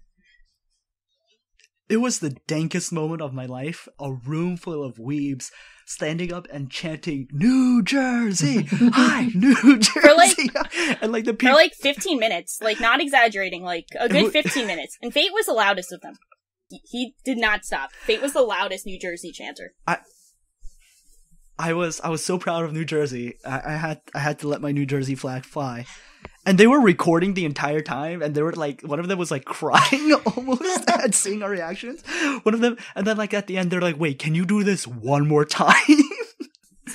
It was the dankest moment of my life. A room full of weebs standing up and chanting "New Jersey, hi, New Jersey," and like the people For like 15 minutes, like, not exaggerating, like a good 15 minutes. And Fate was the loudest of them. He did not stop. Fate was the loudest New Jersey chanter. I was so proud of New Jersey. I had to let my New Jersey flag fly. And they were recording the entire time, and they were like, one of them was like crying almost at seeing our reactions. One of them, and then like at the end, they're like, "Wait, can you do this one more time?"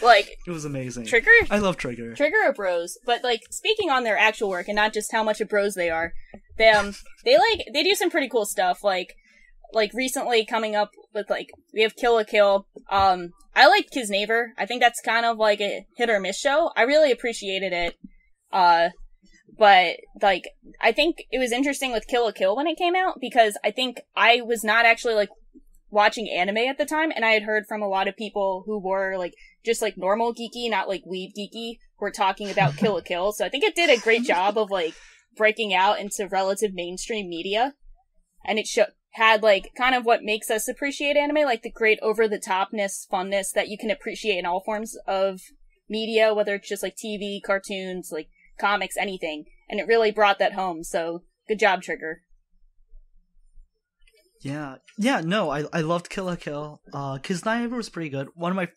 Like, it was amazing. Trigger? I love Trigger. Trigger are bros, but like, speaking on their actual work and not just how much of bros they are, they do some pretty cool stuff. Like recently coming up with like, we have Kill la Kill. I liked Kiznaver. I think that's kind of like a hit or miss show. I really appreciated it. But, like, I think it was interesting with Kill la Kill when it came out, because I think I was not actually, like, watching anime at the time, and I had heard from a lot of people who were, like, just, like, normal geeky, not, like, weeb geeky, who were talking about Kill la Kill, so I think it did a great job of, like, breaking out into relative mainstream media, and it had, like, kind of what makes us appreciate anime, like, the great over-the-topness, funness that you can appreciate in all forms of media, whether it's just, like, TV, cartoons, like, comics, anything, and it really brought that home. So good job, Trigger. Yeah, no, I loved Kill la Kill. Kiznaver was pretty good. One of my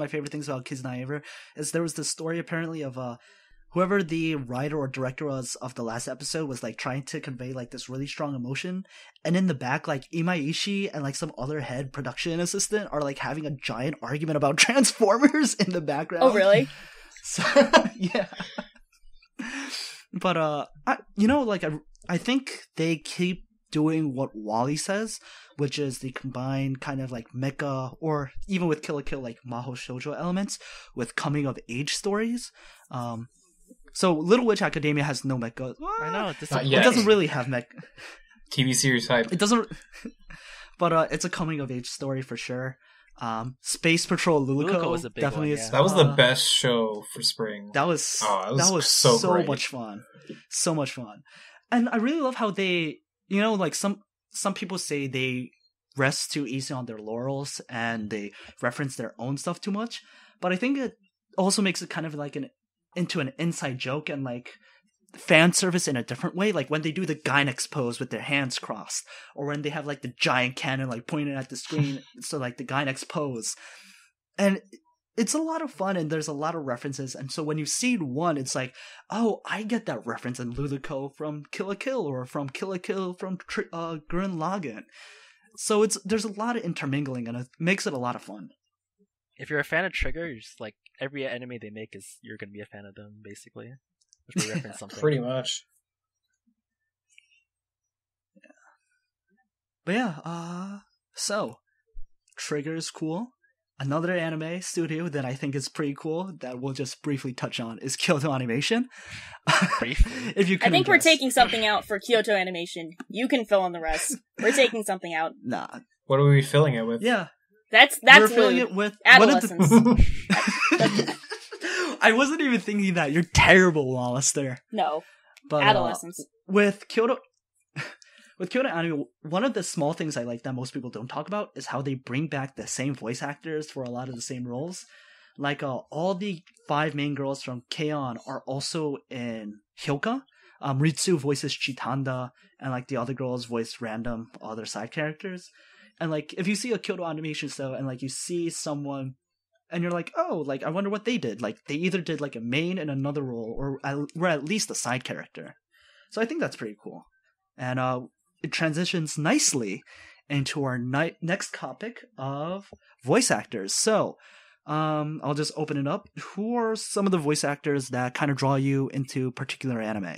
favorite things about Kiznaver is there was this story apparently of whoever the writer or director was of the last episode was like trying to convey like this really strong emotion, and in the back like Imaishi and like some other head production assistant are like having a giant argument about Transformers in the background. Oh, really? So, yeah. But, I think they keep doing what Wally says, which is the combined kind of like mecha, or even with Kill la Kill, like Maho Shoujo elements with coming of age stories. So Little Witch Academia has no mecha. I know. It doesn't really have mecha. TV series hype. It doesn't, but it's a coming of age story for sure. Space Patrol Luluko was a big definitely one, is. yeah. That was the best show for spring. That was so great. much fun. So much fun. And I really love how they, like some people say they rest too easy on their laurels and they reference their own stuff too much. But I think it also makes it kind of like into an inside joke and like fan service in a different way, like when they do the Gynex pose with their hands crossed, or when they have like the giant cannon like pointed at the screen, so like the Gynex pose. And it's a lot of fun, and there's a lot of references, and so when you see one, it's like, oh, I get that reference in Luluko from Kill la Kill, or from Kill la Kill from Gurren Lagann. So there's a lot of intermingling, and it makes it a lot of fun. If you're a fan of Trigger, you're just like, every anime they make you're gonna be a fan of them, basically. If they reference something. Pretty much. Yeah. But yeah, so Trigger is cool. Another anime studio that I think is pretty cool that we'll just briefly touch on is Kyoto Animation. Briefly? If you I think we're guess. taking something out for Kyoto Animation. You can fill in the rest. We're taking something out. Nah. What are we filling it with? Yeah. That's We're filling rude. it with Adolescence. I wasn't even thinking that. You're terrible, Wallace, there. No. But, Adolescence. With Kyoto Anime, one of the small things I like that most people don't talk about is how they bring back the same voice actors for a lot of the same roles. Like, all the 5 main girls from K-On! Are also in Hyoka. Ritsu voices Chitanda, and like the other girls voice random other side characters. And like, if you see a Kyoto Animation show and like you see someone and you're like, oh, like I wonder what they did. Like they either did like a main in another role or were at least a side character. So I think that's pretty cool. And it transitions nicely into our next topic of voice actors. So I'll just open it up. Who are some of the voice actors that kind of draw you into particular anime?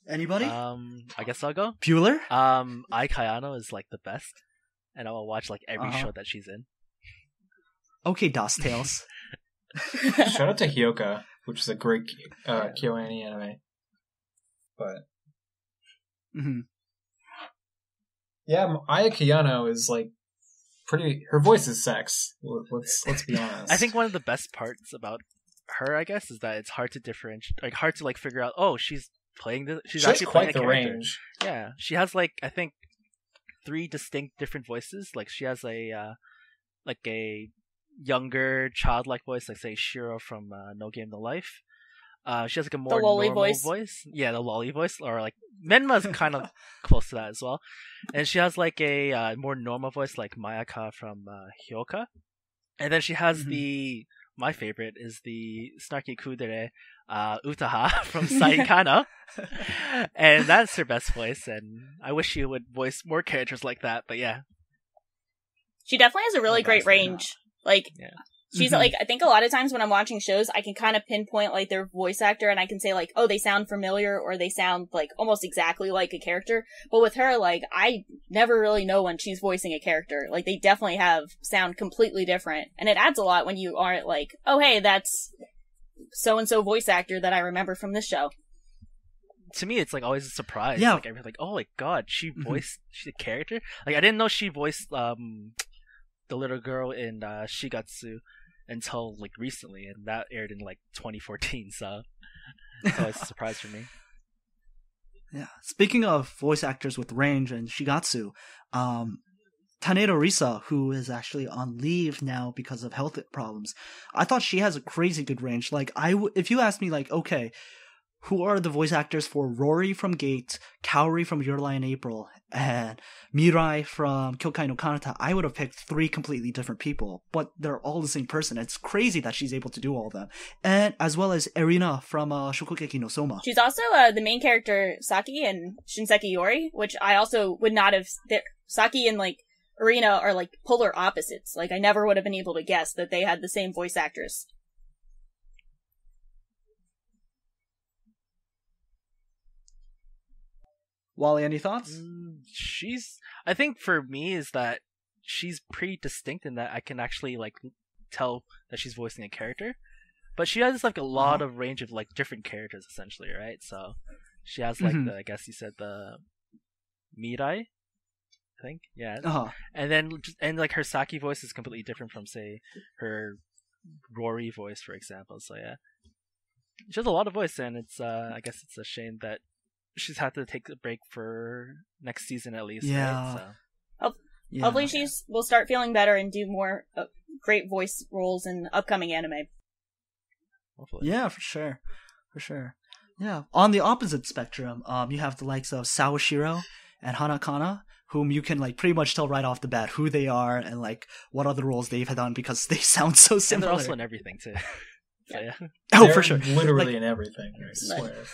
Anybody? I guess I'll go. Bueller? Ai Kayano is like the best, and I will watch like every show that she's in. Okay, Das Tales. Shout out to Hyoka, which is a great KyoAni anime. But yeah, Aya Kayano is like pretty. Her voice is sex. Let's be honest. I think one of the best parts about her, I guess, is that it's hard to differentiate, like hard to like figure out. Oh, she's playing this. She's actually playing quite the character. range. Yeah, she has like I think 3 distinct different voices. Like she has a younger childlike voice, like say Shiro from No Game No Life. She has like a more normal voice. Yeah, the lolly voice, or like Menma's kind of close to that as well. And she has like a more normal voice, like Mayaka from Hyoka. And then she has my favorite is the snarky kudere Utaha from Saikano. And that's her best voice, and I wish she would voice more characters like that, but yeah. She definitely has a really great range. Like, she's like, I think a lot of times when I'm watching shows, I can kind of pinpoint like their voice actor, and I can say like, oh, they sound familiar, or they sound like almost exactly like a character. But with her, like, I never really know when she's voicing a character. Like, they definitely sound completely different, and it adds a lot when you aren't like, oh, hey, that's so-and-so voice actor that I remember from this show. To me, it's like always a surprise. Yeah. Like, everyone's like, oh my god, she's a character? Like, I didn't know she voiced the little girl in Shigatsu until like recently, and that aired in like 2014, so it's always a surprise for me. Yeah. Speaking of voice actors with range and Shigatsu, Taneda Risa, who is actually on leave now because of health problems, I thought she has a crazy good range. Like, if you asked me, like, okay, who are the voice actors for Rory from Gate, Kaori from Your Lie in April, and Mirai from Kyokai no Kanata, I would have picked 3 completely different people, but they're all the same person. It's crazy that she's able to do all of them. And as well as Erina from Shokugeki no Soma. She's also the main character, Saki, in Shinseki Yori, which I also would not have... Saki and, like, Erina are, like, polar opposites. Like, I never would have been able to guess that they had the same voice actress. Wally, any thoughts? I think for me is that she's pretty distinct in that I can actually like tell that she's voicing a character, but she has like a lot of range of like different characters essentially, right? So she has like I guess you said the Mirai, I think, yeah. And then like her Saki voice is completely different from say her Rory voice, for example. So yeah, she has a lot of voice, and it's I guess it's a shame that she's had to take a break for next season at least. Yeah. Right? So. Hopefully will start feeling better and do more great voice roles in upcoming anime. Hopefully. Yeah, for sure. For sure. Yeah. On the opposite spectrum, you have the likes of Sawashiro and Hanakana, whom you can like pretty much tell right off the bat who they are and like what other roles they've done because they sound so similar. And they're also in everything too. So, yeah. Oh, for sure. Literally in everything, I swear.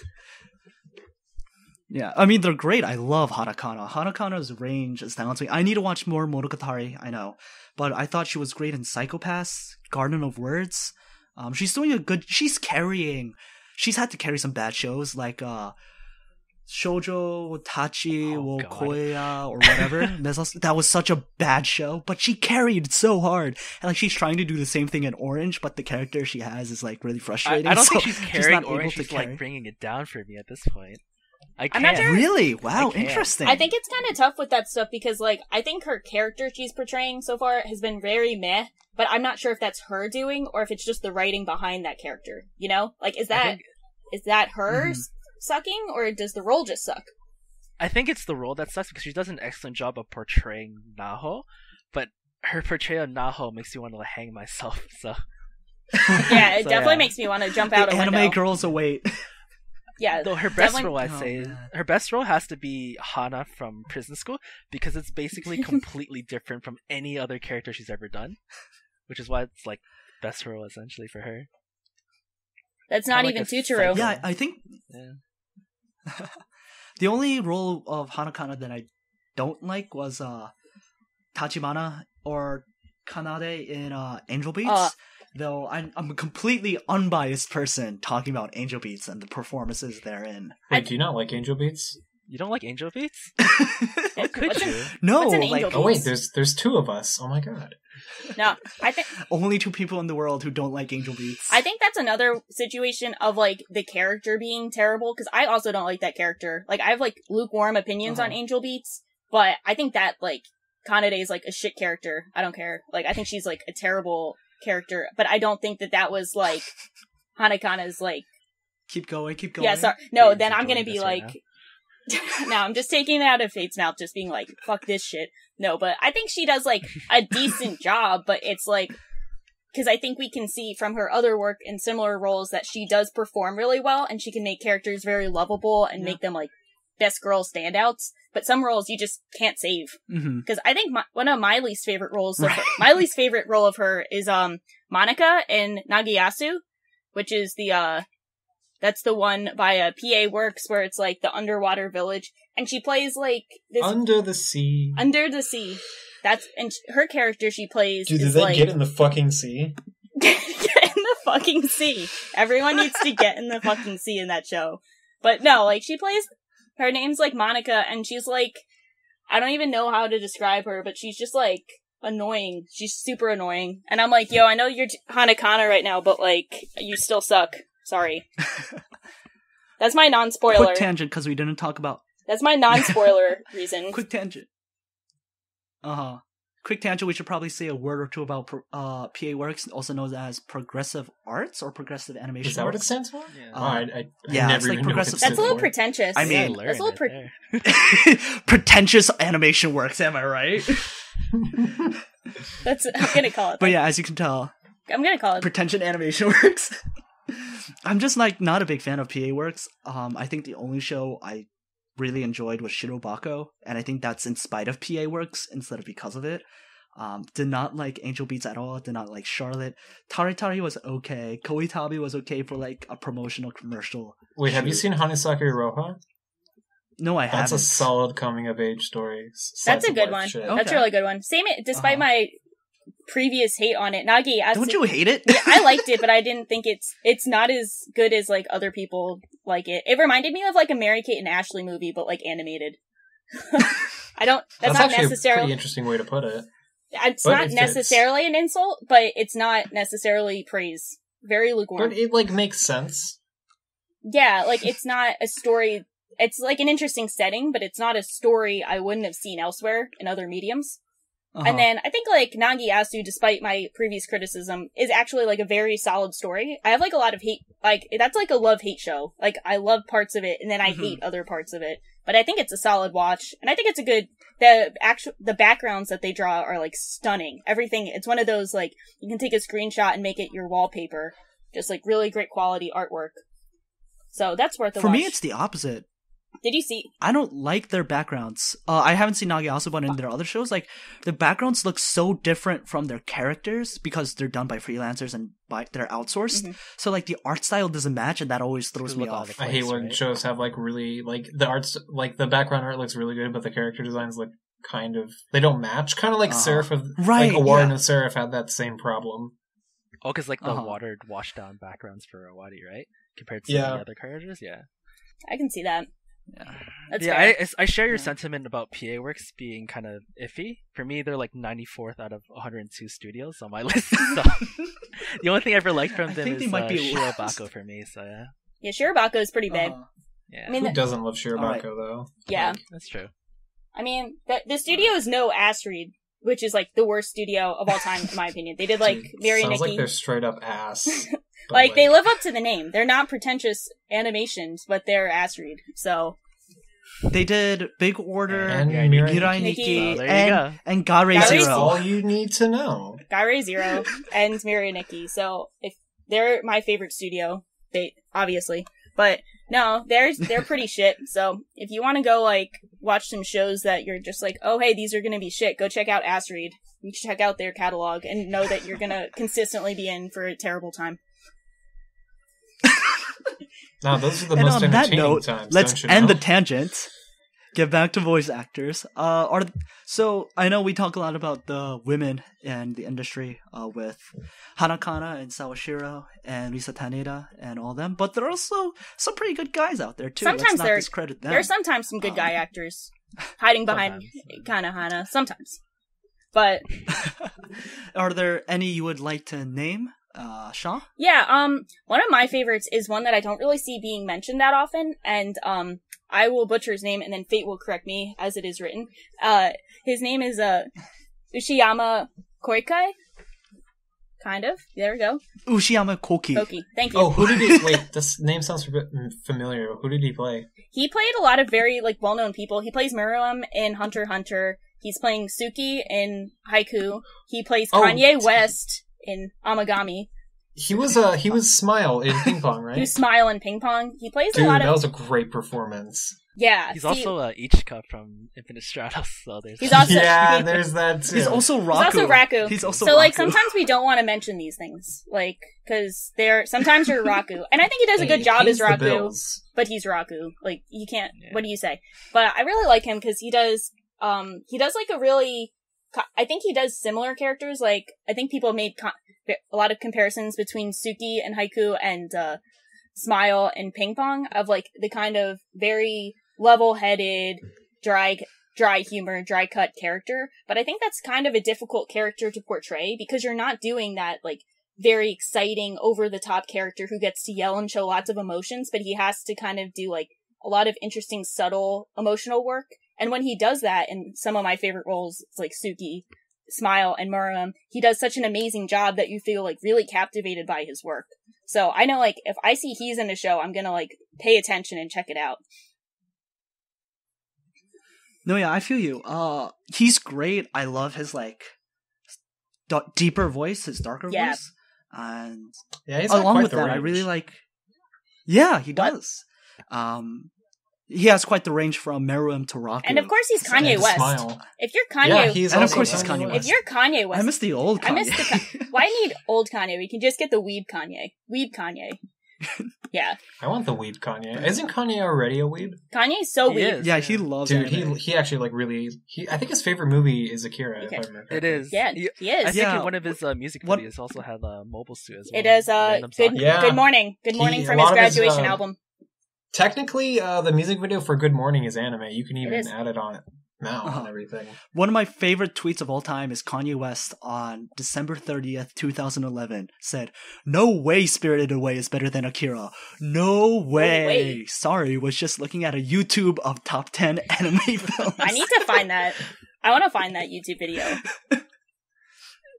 Yeah, I mean, they're great. I love Hanakana. Hanakana's range astounds me. I need to watch more Monogatari, I know. But I thought she was great in Psychopaths, Garden of Words. She's carrying... She's had to carry some bad shows, like Shoujo Tachi wo Koya or whatever. That was such a bad show, but she carried so hard. And like she's trying to do the same thing in Orange, but the character she has is like really frustrating. I don't think she's carrying Orange, she's like bringing it down for me at this point. I'm not sure. Really? Wow, interesting. I think it's kind of tough with that stuff because, like, I think her character she's portraying so far has been very meh, but I'm not sure if that's her doing or if it's just the writing behind that character, you know? Like, is that her sucking, or does the role just suck? I think it's the role that sucks because she does an excellent job of portraying Naho, but her portrayal of Naho makes me want to hang myself, so... Yeah, it definitely makes me want to jump out a window. Anime girls await. Yeah, though her best role, her best role has to be Hana from Prison School because it's basically completely different from any other character she's ever done, which is why it's like best role essentially for her. That's not even too true. Yeah, I think the only role of Hanakana that I don't like was Tachibana or Kanade in Angel Beats. Though I'm a completely unbiased person talking about Angel Beats and the performances therein. Wait, do you not like Angel Beats? You don't like Angel Beats? Could What's you? No, What's an Angel like Beats? Oh wait, there's two of us. Oh my god. No, I think only 2 people in the world who don't like Angel Beats. I think that's another situation of like the character being terrible, because I also don't like that character. Like, I have like lukewarm opinions on Angel Beats, but I think that like Kanade is like a shit character. I don't care. Like, I think she's like a terrible character, but I don't think that was like Hanakana's like. Keep going. Yeah, sorry. No, Fate's then I'm enjoying gonna be this right like. No, I'm just taking it out of Fate's mouth, just being like, fuck this shit. No, but I think she does like a decent job, but it's like, because I think we can see from her other work in similar roles that she does perform really well, and she can make characters very lovable and make them like best girl standouts. But some roles you just can't save. Because I think one of my least favorite roles, my least favorite role of her is Monica in Nagiyasu, which is the that's the one by PA Works where it's like the underwater village, and she plays like this Under the sea. Under the sea. That's and her character she plays. Dude, did is they like, get in the fucking sea? get in the fucking sea. Everyone needs to get in the fucking sea in that show. But no, like she plays. Her name's like Monica, and she's like, I don't even know how to describe her, but she's just like annoying. She's super annoying, and I'm like, yo, I know you're Hanakana right now, but like you still suck. Sorry. That's my non-spoiler. Quick tangent, because we didn't talk about... That's my non-spoiler reason. Quick tangent. Quick tangent, we should probably say a word or two about PA Works, also known as Progressive Arts or Progressive Animation Is that what it Works. stands for? Yeah. I Yeah, never it's like even knew what progressive- it That's a stood little for. pretentious. I mean- that's a little there. Pretentious Animation Works, am I right? That's I'm gonna call it. But yeah, as you can tell, I'm gonna call it. Pretentious Animation Works. I'm just like not a big fan of PA Works. I think the only show I really enjoyed was Shirobako, and I think that's in spite of PA Works instead of because of it. Did not like Angel Beats at all. Did not like Charlotte. Tari Tari was okay. Koitabi was okay for like a promotional commercial. Wait, have you shoot. seen Hanesaki Roha? No, I That's haven't. a solid coming of age story. That's a Slice of good life one. shit. Oh. That's a Okay. really good one. Same, despite my previous hate on it. Nagi, Don't you hate it? Yeah, I liked it, but I didn't think it's not as good as like other people like it. It reminded me of like a Mary-Kate and Ashley movie, but like animated. I don't. That's not actually a necessarily. pretty interesting way to put it. It's but not it fits. necessarily an insult, but it's not necessarily praise. Very lukewarm. But it like makes sense. Yeah, like it's not a story. It's like an interesting setting, but it's not a story I wouldn't have seen elsewhere in other mediums. And then I think like Nagi Asu, despite my previous criticism, is actually like a very solid story. I have like a lot of hate, like that's like a love-hate show. Like I love parts of it and then I hate other parts of it. But I think it's a solid watch, and I think it's a good, the backgrounds that they draw are like stunning. Everything, it's one of those like, you can take a screenshot and make it your wallpaper. Just like really great quality artwork. So that's worth a watch. For me, it's the opposite. Did you see? I don't like their backgrounds. I haven't seen Nagiasu, but in their other shows, like, the backgrounds look so different from their characters because they're done by freelancers and they're outsourced. So, like, the art style doesn't match, and that always throws me Look all off. the I hate place, when right? shows have like really like the arts, like the background art looks really good, but the character designs look kind of, they don't match. Kind of like Seraph of Right, like Award yeah. and Seraph had that same problem. Oh, because like the Uh-huh. watered, washed down backgrounds for Awadi, right? Compared to Yeah. the other characters, yeah. I can see that. Yeah. That's Yeah, fair. I share your Yeah. sentiment about PA Works being kind of iffy. For me, they're like 94th out of 102 studios on my list. So the only thing I ever liked from I them think is they might be last. Shirobako for me. So yeah, Yeah, Shirobako is pretty big. yeah, I mean, Who doesn't love Shirobako Alright. though? yeah. that's true. I mean, the studio is no ass read, which is like the worst studio of all time, in my opinion. They did like Mary Sounds like Nikki. they're straight up ass. But, Like, they live up to the name. They're not pretentious animations, but they're ass read. So, They did Big Order, and Yeah, Mirai Mirai Nikki. Nikki, Oh, there you go. and Gare Gare That's Zero. all you need to know. Gaire Zero and Miri Nikki. So, if they're my favorite studio, they obviously. But no, they're pretty shit. So, if you want to go like watch some shows that you're just like, oh hey, these are gonna be shit, go check out Ass Read. You check out their catalog and know that you're gonna consistently be in for a terrible time. No, those are the And most on that entertaining note, times. let's don't you end know? the tangent. get back to voice actors. So I know we talk a lot about the women in the industry with Hanakana and Sawashiro and Risa Taneda and all them, but there are also some pretty good guys out there too. Sometimes Let's not discredit them. There are sometimes some good guy actors hiding behind Kanahana. Sometimes, but are there any you would like to name? Shaw? Yeah, one of my favorites is one that I don't really see being mentioned that often, and I will butcher his name, and then Fate will correct me as it is written. His name is Ushiyama Koikai. Kind of. There we go. Ushiyama Koki. Koki. Thank you. Oh, who did he... Wait, this name sounds familiar. Who did he play? He played a lot of very, like, well-known people. He plays Miruem in Hunter x Hunter. He's playing Suki in Haiku. He plays Kanye West in Amagami. He was Smile in Ping Pong, right? He was Smile in Ping Pong. He plays Dude, a lot of... that was a great performance. Yeah. He's also Ichika from Infinite Stratos, so there's... He's also... Yeah, there's that too. He's also Raku. He's also Raku. So, like, sometimes we don't want to mention these things. Like, because sometimes you're Raku. And I think he does a good job as Raku, but he's Raku. Like, you can't... Yeah. What do you say? But I really like him because he does, like, a really... I think he does similar characters. Like, I think people made a lot of comparisons between Suki and Haiku and Smile and Ping Pong of, like, the kind of very level-headed, dry humor, dry cut character. But I think that's kind of a difficult character to portray because you're not doing that, like, very exciting, over-the-top character who gets to yell and show lots of emotions, but he has to kind of do, like, a lot of interesting, subtle, emotional work. And when he does that in some of my favorite roles, it's like Suki, Smile, and Miruem, he does such an amazing job that you feel, like, really captivated by his work. So I know, like, if I see he's in the show, I'm gonna, like, pay attention and check it out. No, yeah, I feel you. He's great. I love his, like, deeper voice, his darker voice. And he's along with that, range. I really like... Yeah, he does. He has quite the range from Miruem to Raku. And of course he's Kanye West. Smile. If you're Kanye... Yeah, and of course he's Kanye West. If you're Kanye West... I miss the old Kanye. Why need old Kanye? We can just get the weeb Kanye. Weeb Kanye. Yeah. I want the weeb Kanye. Isn't Kanye already a weeb? Kanye's so weeb. Yeah, he loves it. Dude, he actually, like, really... I think his favorite movie is Akira, if I remember. It is. Yeah, he is. I think in one of his music videos also had a mobile suit as well. It is, Good Morning. Good Morning from his graduation album. Technically, the music video for Good Morning is anime. You can even add it on now and everything. One of my favorite tweets of all time is Kanye West on December 30th, 2011 said, "No way Spirited Away is better than Akira. No way. Sorry, was just looking at a YouTube of top 10 anime films." I need to find that. I want to find that YouTube video.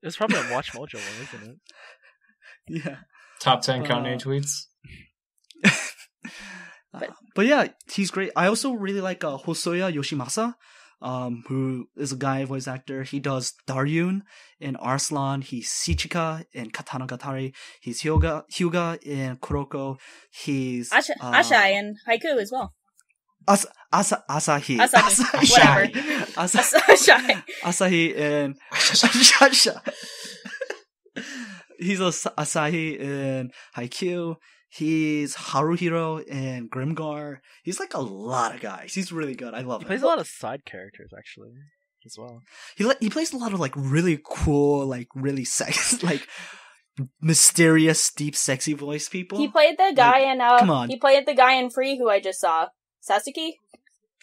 It's probably a Watch Mojo one, isn't it? Yeah. Top 10 Kanye tweets. But yeah, he's great. I also really like Hosoya Yoshimasa, who is a guy voice actor. He does Daryun in Arslan. He's Shichika in Katana Gatari. He's Hyuga in Kuroko. He's Asha in Haiku as well. Asahi. Whatever. Asahi in Asha. He's Asahi in Haikyuu. He's Haruhiro in Grimgar. He's like a lot of guys. He's really good. I love him. He plays a lot of side characters, actually, as well. He plays a lot of, like, really cool, like, really sexy, like, mysterious, deep, sexy voice people. He played the guy in, come on. He played the guy in Free who I just saw. Sasuke?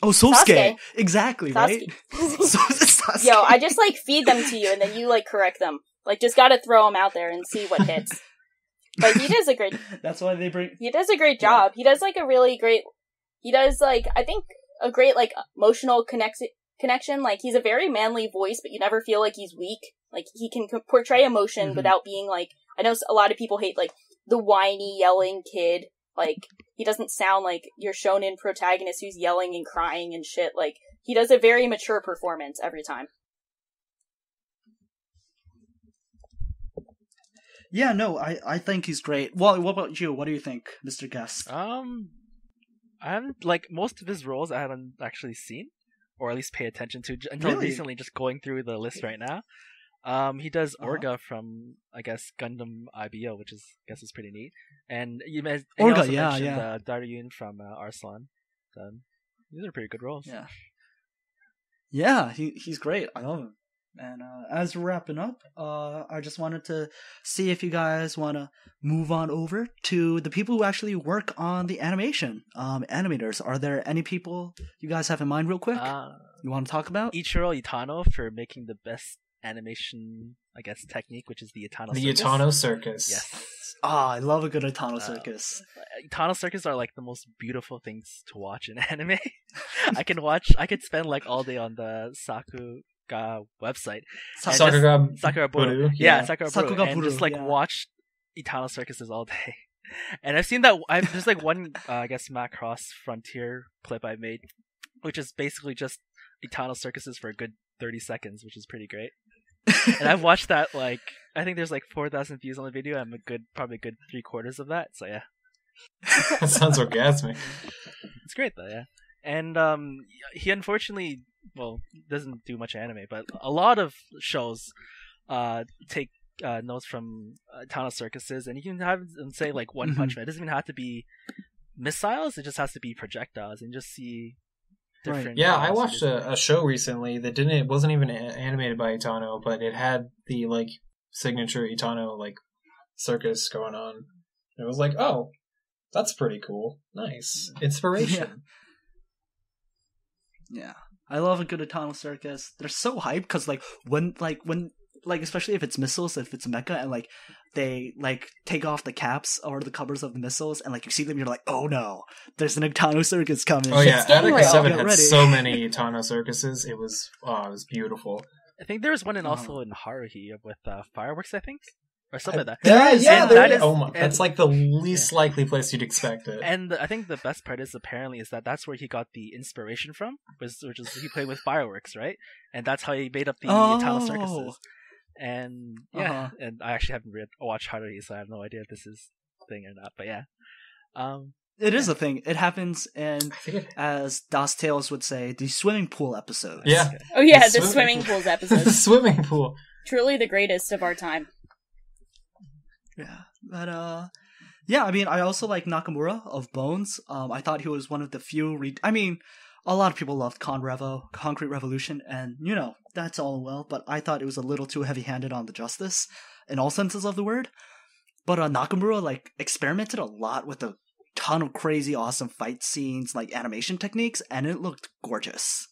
Oh, Sosuke. Exactly, Sasuke. Right? Sasuke. Yo, I just, like, feed them to you and then you, like, correct them. Like, just gotta throw them out there and see what hits. But he does a great... That's why they bring... He does a great job. He does, like, a really great... He does, like, I think, a great, like, emotional connection. Like, he's a very manly voice, but you never feel like he's weak. Like, he can portray emotion without being, like... I know a lot of people hate, like, the whiny, yelling kid. Like, he doesn't sound like your shonen protagonist who's yelling and crying and shit. Like, he does a very mature performance every time. Yeah, no, I think he's great. Well, what about you? What do you think, Mr. Guest? I haven't, like, most of his roles I haven't actually seen, or at least pay attention to until recently, just going through the list right now. He does Orga from, I guess, Gundam IBO, which is, I guess, is pretty neat. And you also mentioned Daryun from Arslan. These are pretty good roles. Yeah, he's great. I love him. And as we're wrapping up, I just wanted to see if you guys want to move on over to the people who actually work on the animation. Animators. Are there any people you guys have in mind real quick you want to talk about? Ichiro Itano for making the best animation, I guess, technique, which is the Itano The Circus. Itano Circus. Yes. I love a good Itano Circus. Itano Circus are like the most beautiful things to watch in anime. I could spend like all day on the Sakuga website. Sakura Buru. Yeah, Sakura Buru. And just like watch Itano Circuses all day. And I've seen that, there's like one, I guess, Macross Frontier clip I made, which is basically just Itano Circuses for a good 30 seconds, which is pretty great. And I've watched that, like, I think there's like 4,000 views on the video. I'm probably a good 3/4 of that, so yeah. That sounds orgasmic. It's great though, yeah. And he unfortunately, doesn't do much anime, but a lot of shows take notes from Itano Circuses, and you can have them say like One Punch Man. It doesn't even have to be missiles; it just has to be projectiles, and just see different. Right. Yeah, I watched a show recently that it wasn't even animated by Itano, but it had the like signature Itano like circus going on. It was like, oh, that's pretty cool. Nice inspiration. Yeah. I love a good Itano Circus. They're so hyped because when especially if it's missiles, if it's mecha, and like they like take off the caps or the covers of the missiles, and like you see them, you're like, oh no, there's an Itano Circus coming. Oh yeah, Attica 7 had so many Itano Circuses. It was beautiful. I think there was one also in Haruhi with fireworks, I think. Or something like that. That's like the least likely place you'd expect it. And I think the best part is that's where he got the inspiration from, which is he played with fireworks, right? And that's how he made up the Italo Circuses. And and I actually haven't watched Haruhi, so I have no idea if this is a thing or not. But yeah, it is a thing. It happens in, as Das Tales would say, the swimming pool episodes. Yeah. Oh yeah, the swimming pools episodes. The swimming pool. Truly the greatest of our time. Yeah, but I mean, I also like Nakamura of Bones. I thought he was one of the few. A lot of people loved Concrete Revolution, and that's all well. But I thought it was a little too heavy-handed on the justice, in all senses of the word. But Nakamura experimented a lot with a ton of crazy, awesome fight scenes, animation techniques, and it looked gorgeous.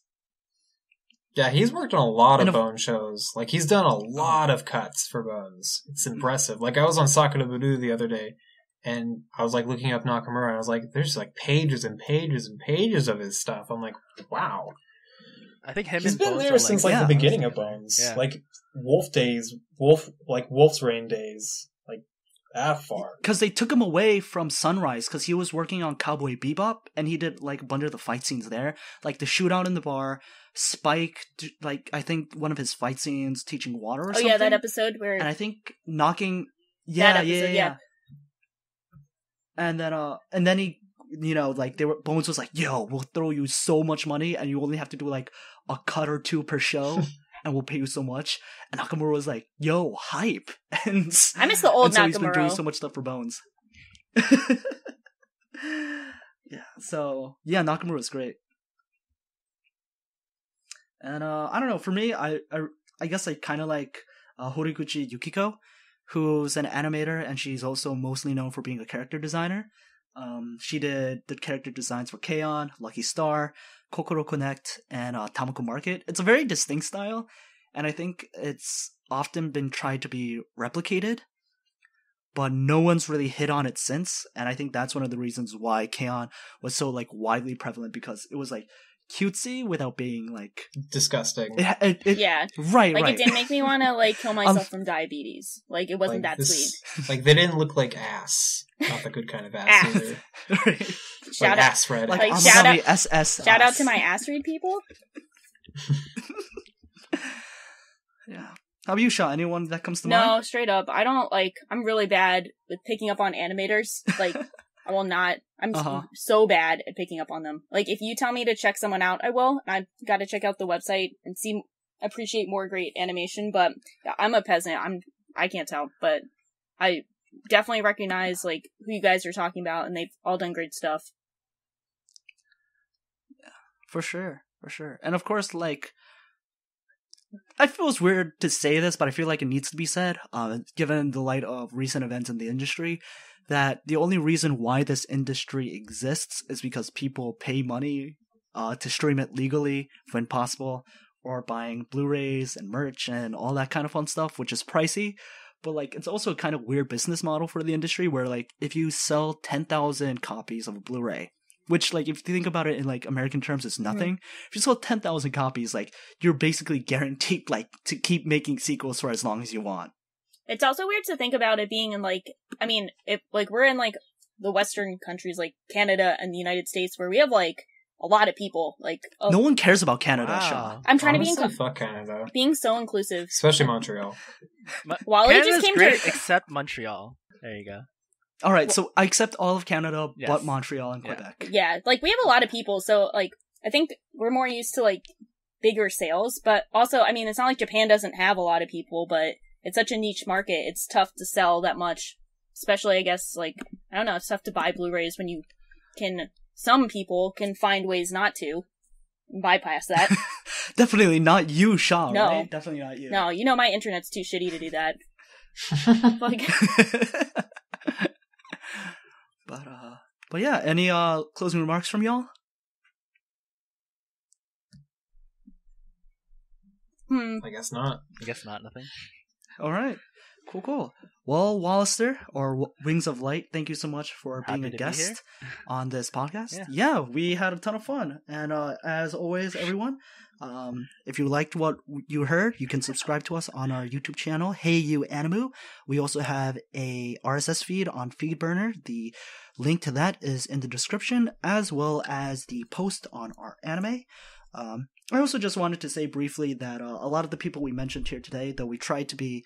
Yeah, he's worked on a lot of Bone shows. He's done a lot of cuts for Bones. It's impressive. I was on Sakura Buru the other day, and I was, looking up Nakamura, and I was like, there's, pages and pages and pages of his stuff. I'm like, wow. I think he's been there since, the beginning of Bones. Yeah. Wolf's Rain days. That far. Because they took him away from Sunrise, because he was working on Cowboy Bebop, and he did, a bunch of the fight scenes there. The shootout in the bar, Spike, I think one of his fight scenes teaching water or something. Oh yeah, that episode where... And I think knocking... Yeah. And then he, Bones was like, yo, we'll throw you so much money, and you only have to do, a cut or two per show. And we'll pay you so much. And Nakamura was like, yo, hype. And I miss the old Nakamura. So he's been doing so much stuff for Bones. Nakamura's great. And I don't know, for me, I guess I kind of like Horiguchi Yukiko, who's an animator, and she's also mostly known for being a character designer. She did the character designs for K-On!, Lucky Star, Kokoro Connect, and Tamako Market. It's a very distinct style, and I think it's often been tried to be replicated, but no one's really hit on it since, and I think that's one of the reasons why K-On! Was so, widely prevalent, because it was, cutesy without being, disgusting. Yeah. Right. It didn't make me want to, kill myself from diabetes. It wasn't that sweet. They didn't look like ass. Not the good kind of ass either. Right. Shout out, ass read. Shout out to my ass read people. Yeah. How about you, Shaw? Anyone that comes to mind? No, straight up. I don't, I'm really bad with picking up on animators. I will not. I'm so bad at picking up on them. If you tell me to check someone out, I will. I've got to check out the website and appreciate more great animation, but yeah, I'm a peasant. I can't tell, but I definitely recognize, who you guys are talking about, and they've all done great stuff. For sure. And of course, like, I feel it's weird to say this, but I feel like it needs to be said, given the light of recent events in the industry, that the only reason why this industry exists is because people pay money to stream it legally when possible, or buying Blu-rays and merch and all that kind of fun stuff, which is pricey. But like, it's also a kind of weird business model for the industry where like, if you sell 10,000 copies of a Blu-ray, which like, if you think about it in like American terms, it's nothing. If you sell 10,000 copies, like, you're basically guaranteed like to keep making sequels for as long as you want. It's also weird to think about it being in like, I mean, if like we're in like the Western countries like Canada and the United States where we have like a lot of people. Like No one cares about Canada, Wow. Sean. I'm trying Honestly, to be fuck Canada. being so inclusive. Especially Montreal. Wally Canada's just came great, to except Montreal. There you go. All right, so I accept all of Canada, Yes. but Montreal and Yeah. Quebec. yeah, like we have a lot of people, so like I think we're more used to like bigger sales, but also I mean it's not like Japan doesn't have a lot of people, but it's such a niche market. It's tough to sell that much, especially I guess like I don't know, it's tough to buy Blu-rays when you can. Some people can find ways not to bypass that. Definitely not you, Sean. No. Right? Definitely not you. No, you know my internet's too shitty to do that. Like, But yeah, any closing remarks from y'all? I guess not. I guess not. Nothing. All right, cool. Well, Wallister or Wings of Light, thank you so much for being Happy a to be guest on this podcast. Yeah. Yeah, we had a ton of fun, and as always, everyone, if you liked what you heard, you can subscribe to us on our YouTube channel, Hey You Animu. We also have a RSS feed on FeedBurner. The link to that is in the description, as well as the post on our anime. I also just wanted to say briefly that a lot of the people we mentioned here today, though we tried to be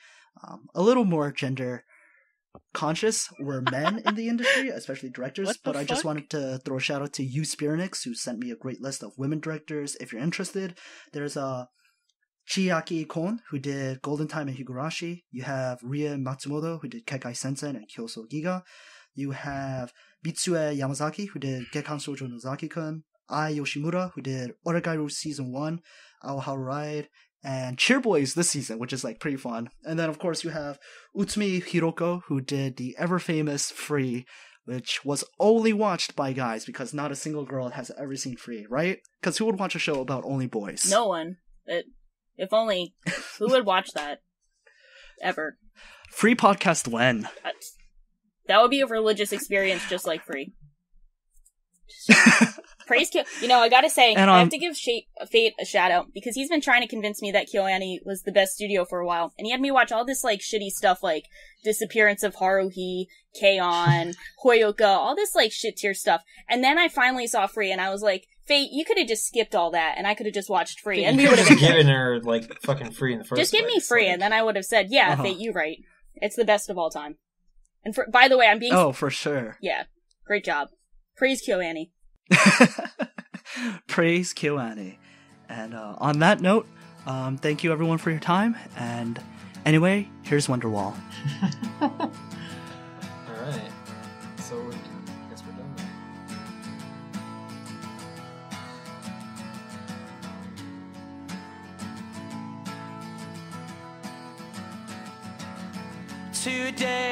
a little more gender conscious, were men in the industry, especially directors. What the But I just fuck? wanted to throw a shout out to you, Spirinix, who sent me a great list of women directors. If you're interested, there's Chiaki Kon, who did Golden Time and Higurashi. You have Rie Matsumoto, who did Kekai Sensen and Kyoso Giga. You have Mitsue Yamazaki, who did Gekkan Shoujo no Zaki-kun. Ai Yoshimura, who did Oregairu Season 1, Aoharu Ride, and Cheer Boys this season, which is like pretty fun. And then, of course, you have Utsumi Hiroko, who did the ever-famous Free, which was only watched by guys because not a single girl has ever seen Free, right? Because who would watch a show about only boys? no one. If only. Who would watch that? Ever. Free podcast when? That would be a religious experience just like Free. Praise Kyo. You know, I gotta say, And, I have to give Fate a shout out because he's been trying to convince me that KyoAni was the best studio for a while, and he had me watch all this like shitty stuff like Disappearance of Haruhi, K-On, Hoyoka, all this like shit tier stuff. And then I finally saw Free, and I was like, Fate, you could have just skipped all that, and I could have just watched Free, and we would have been given her like fucking Free in the first just give me place. Free, Like, and then I would have said, yeah, Uh-huh. Fate, you right. It's the best of all time. And by the way, I'm being Oh, for sure. yeah, great job. Praise KyoAni. Praise KyoAni. And on that note, thank you everyone for your time. And anyway, here's Wonderwall. All right. So I guess we're done. Today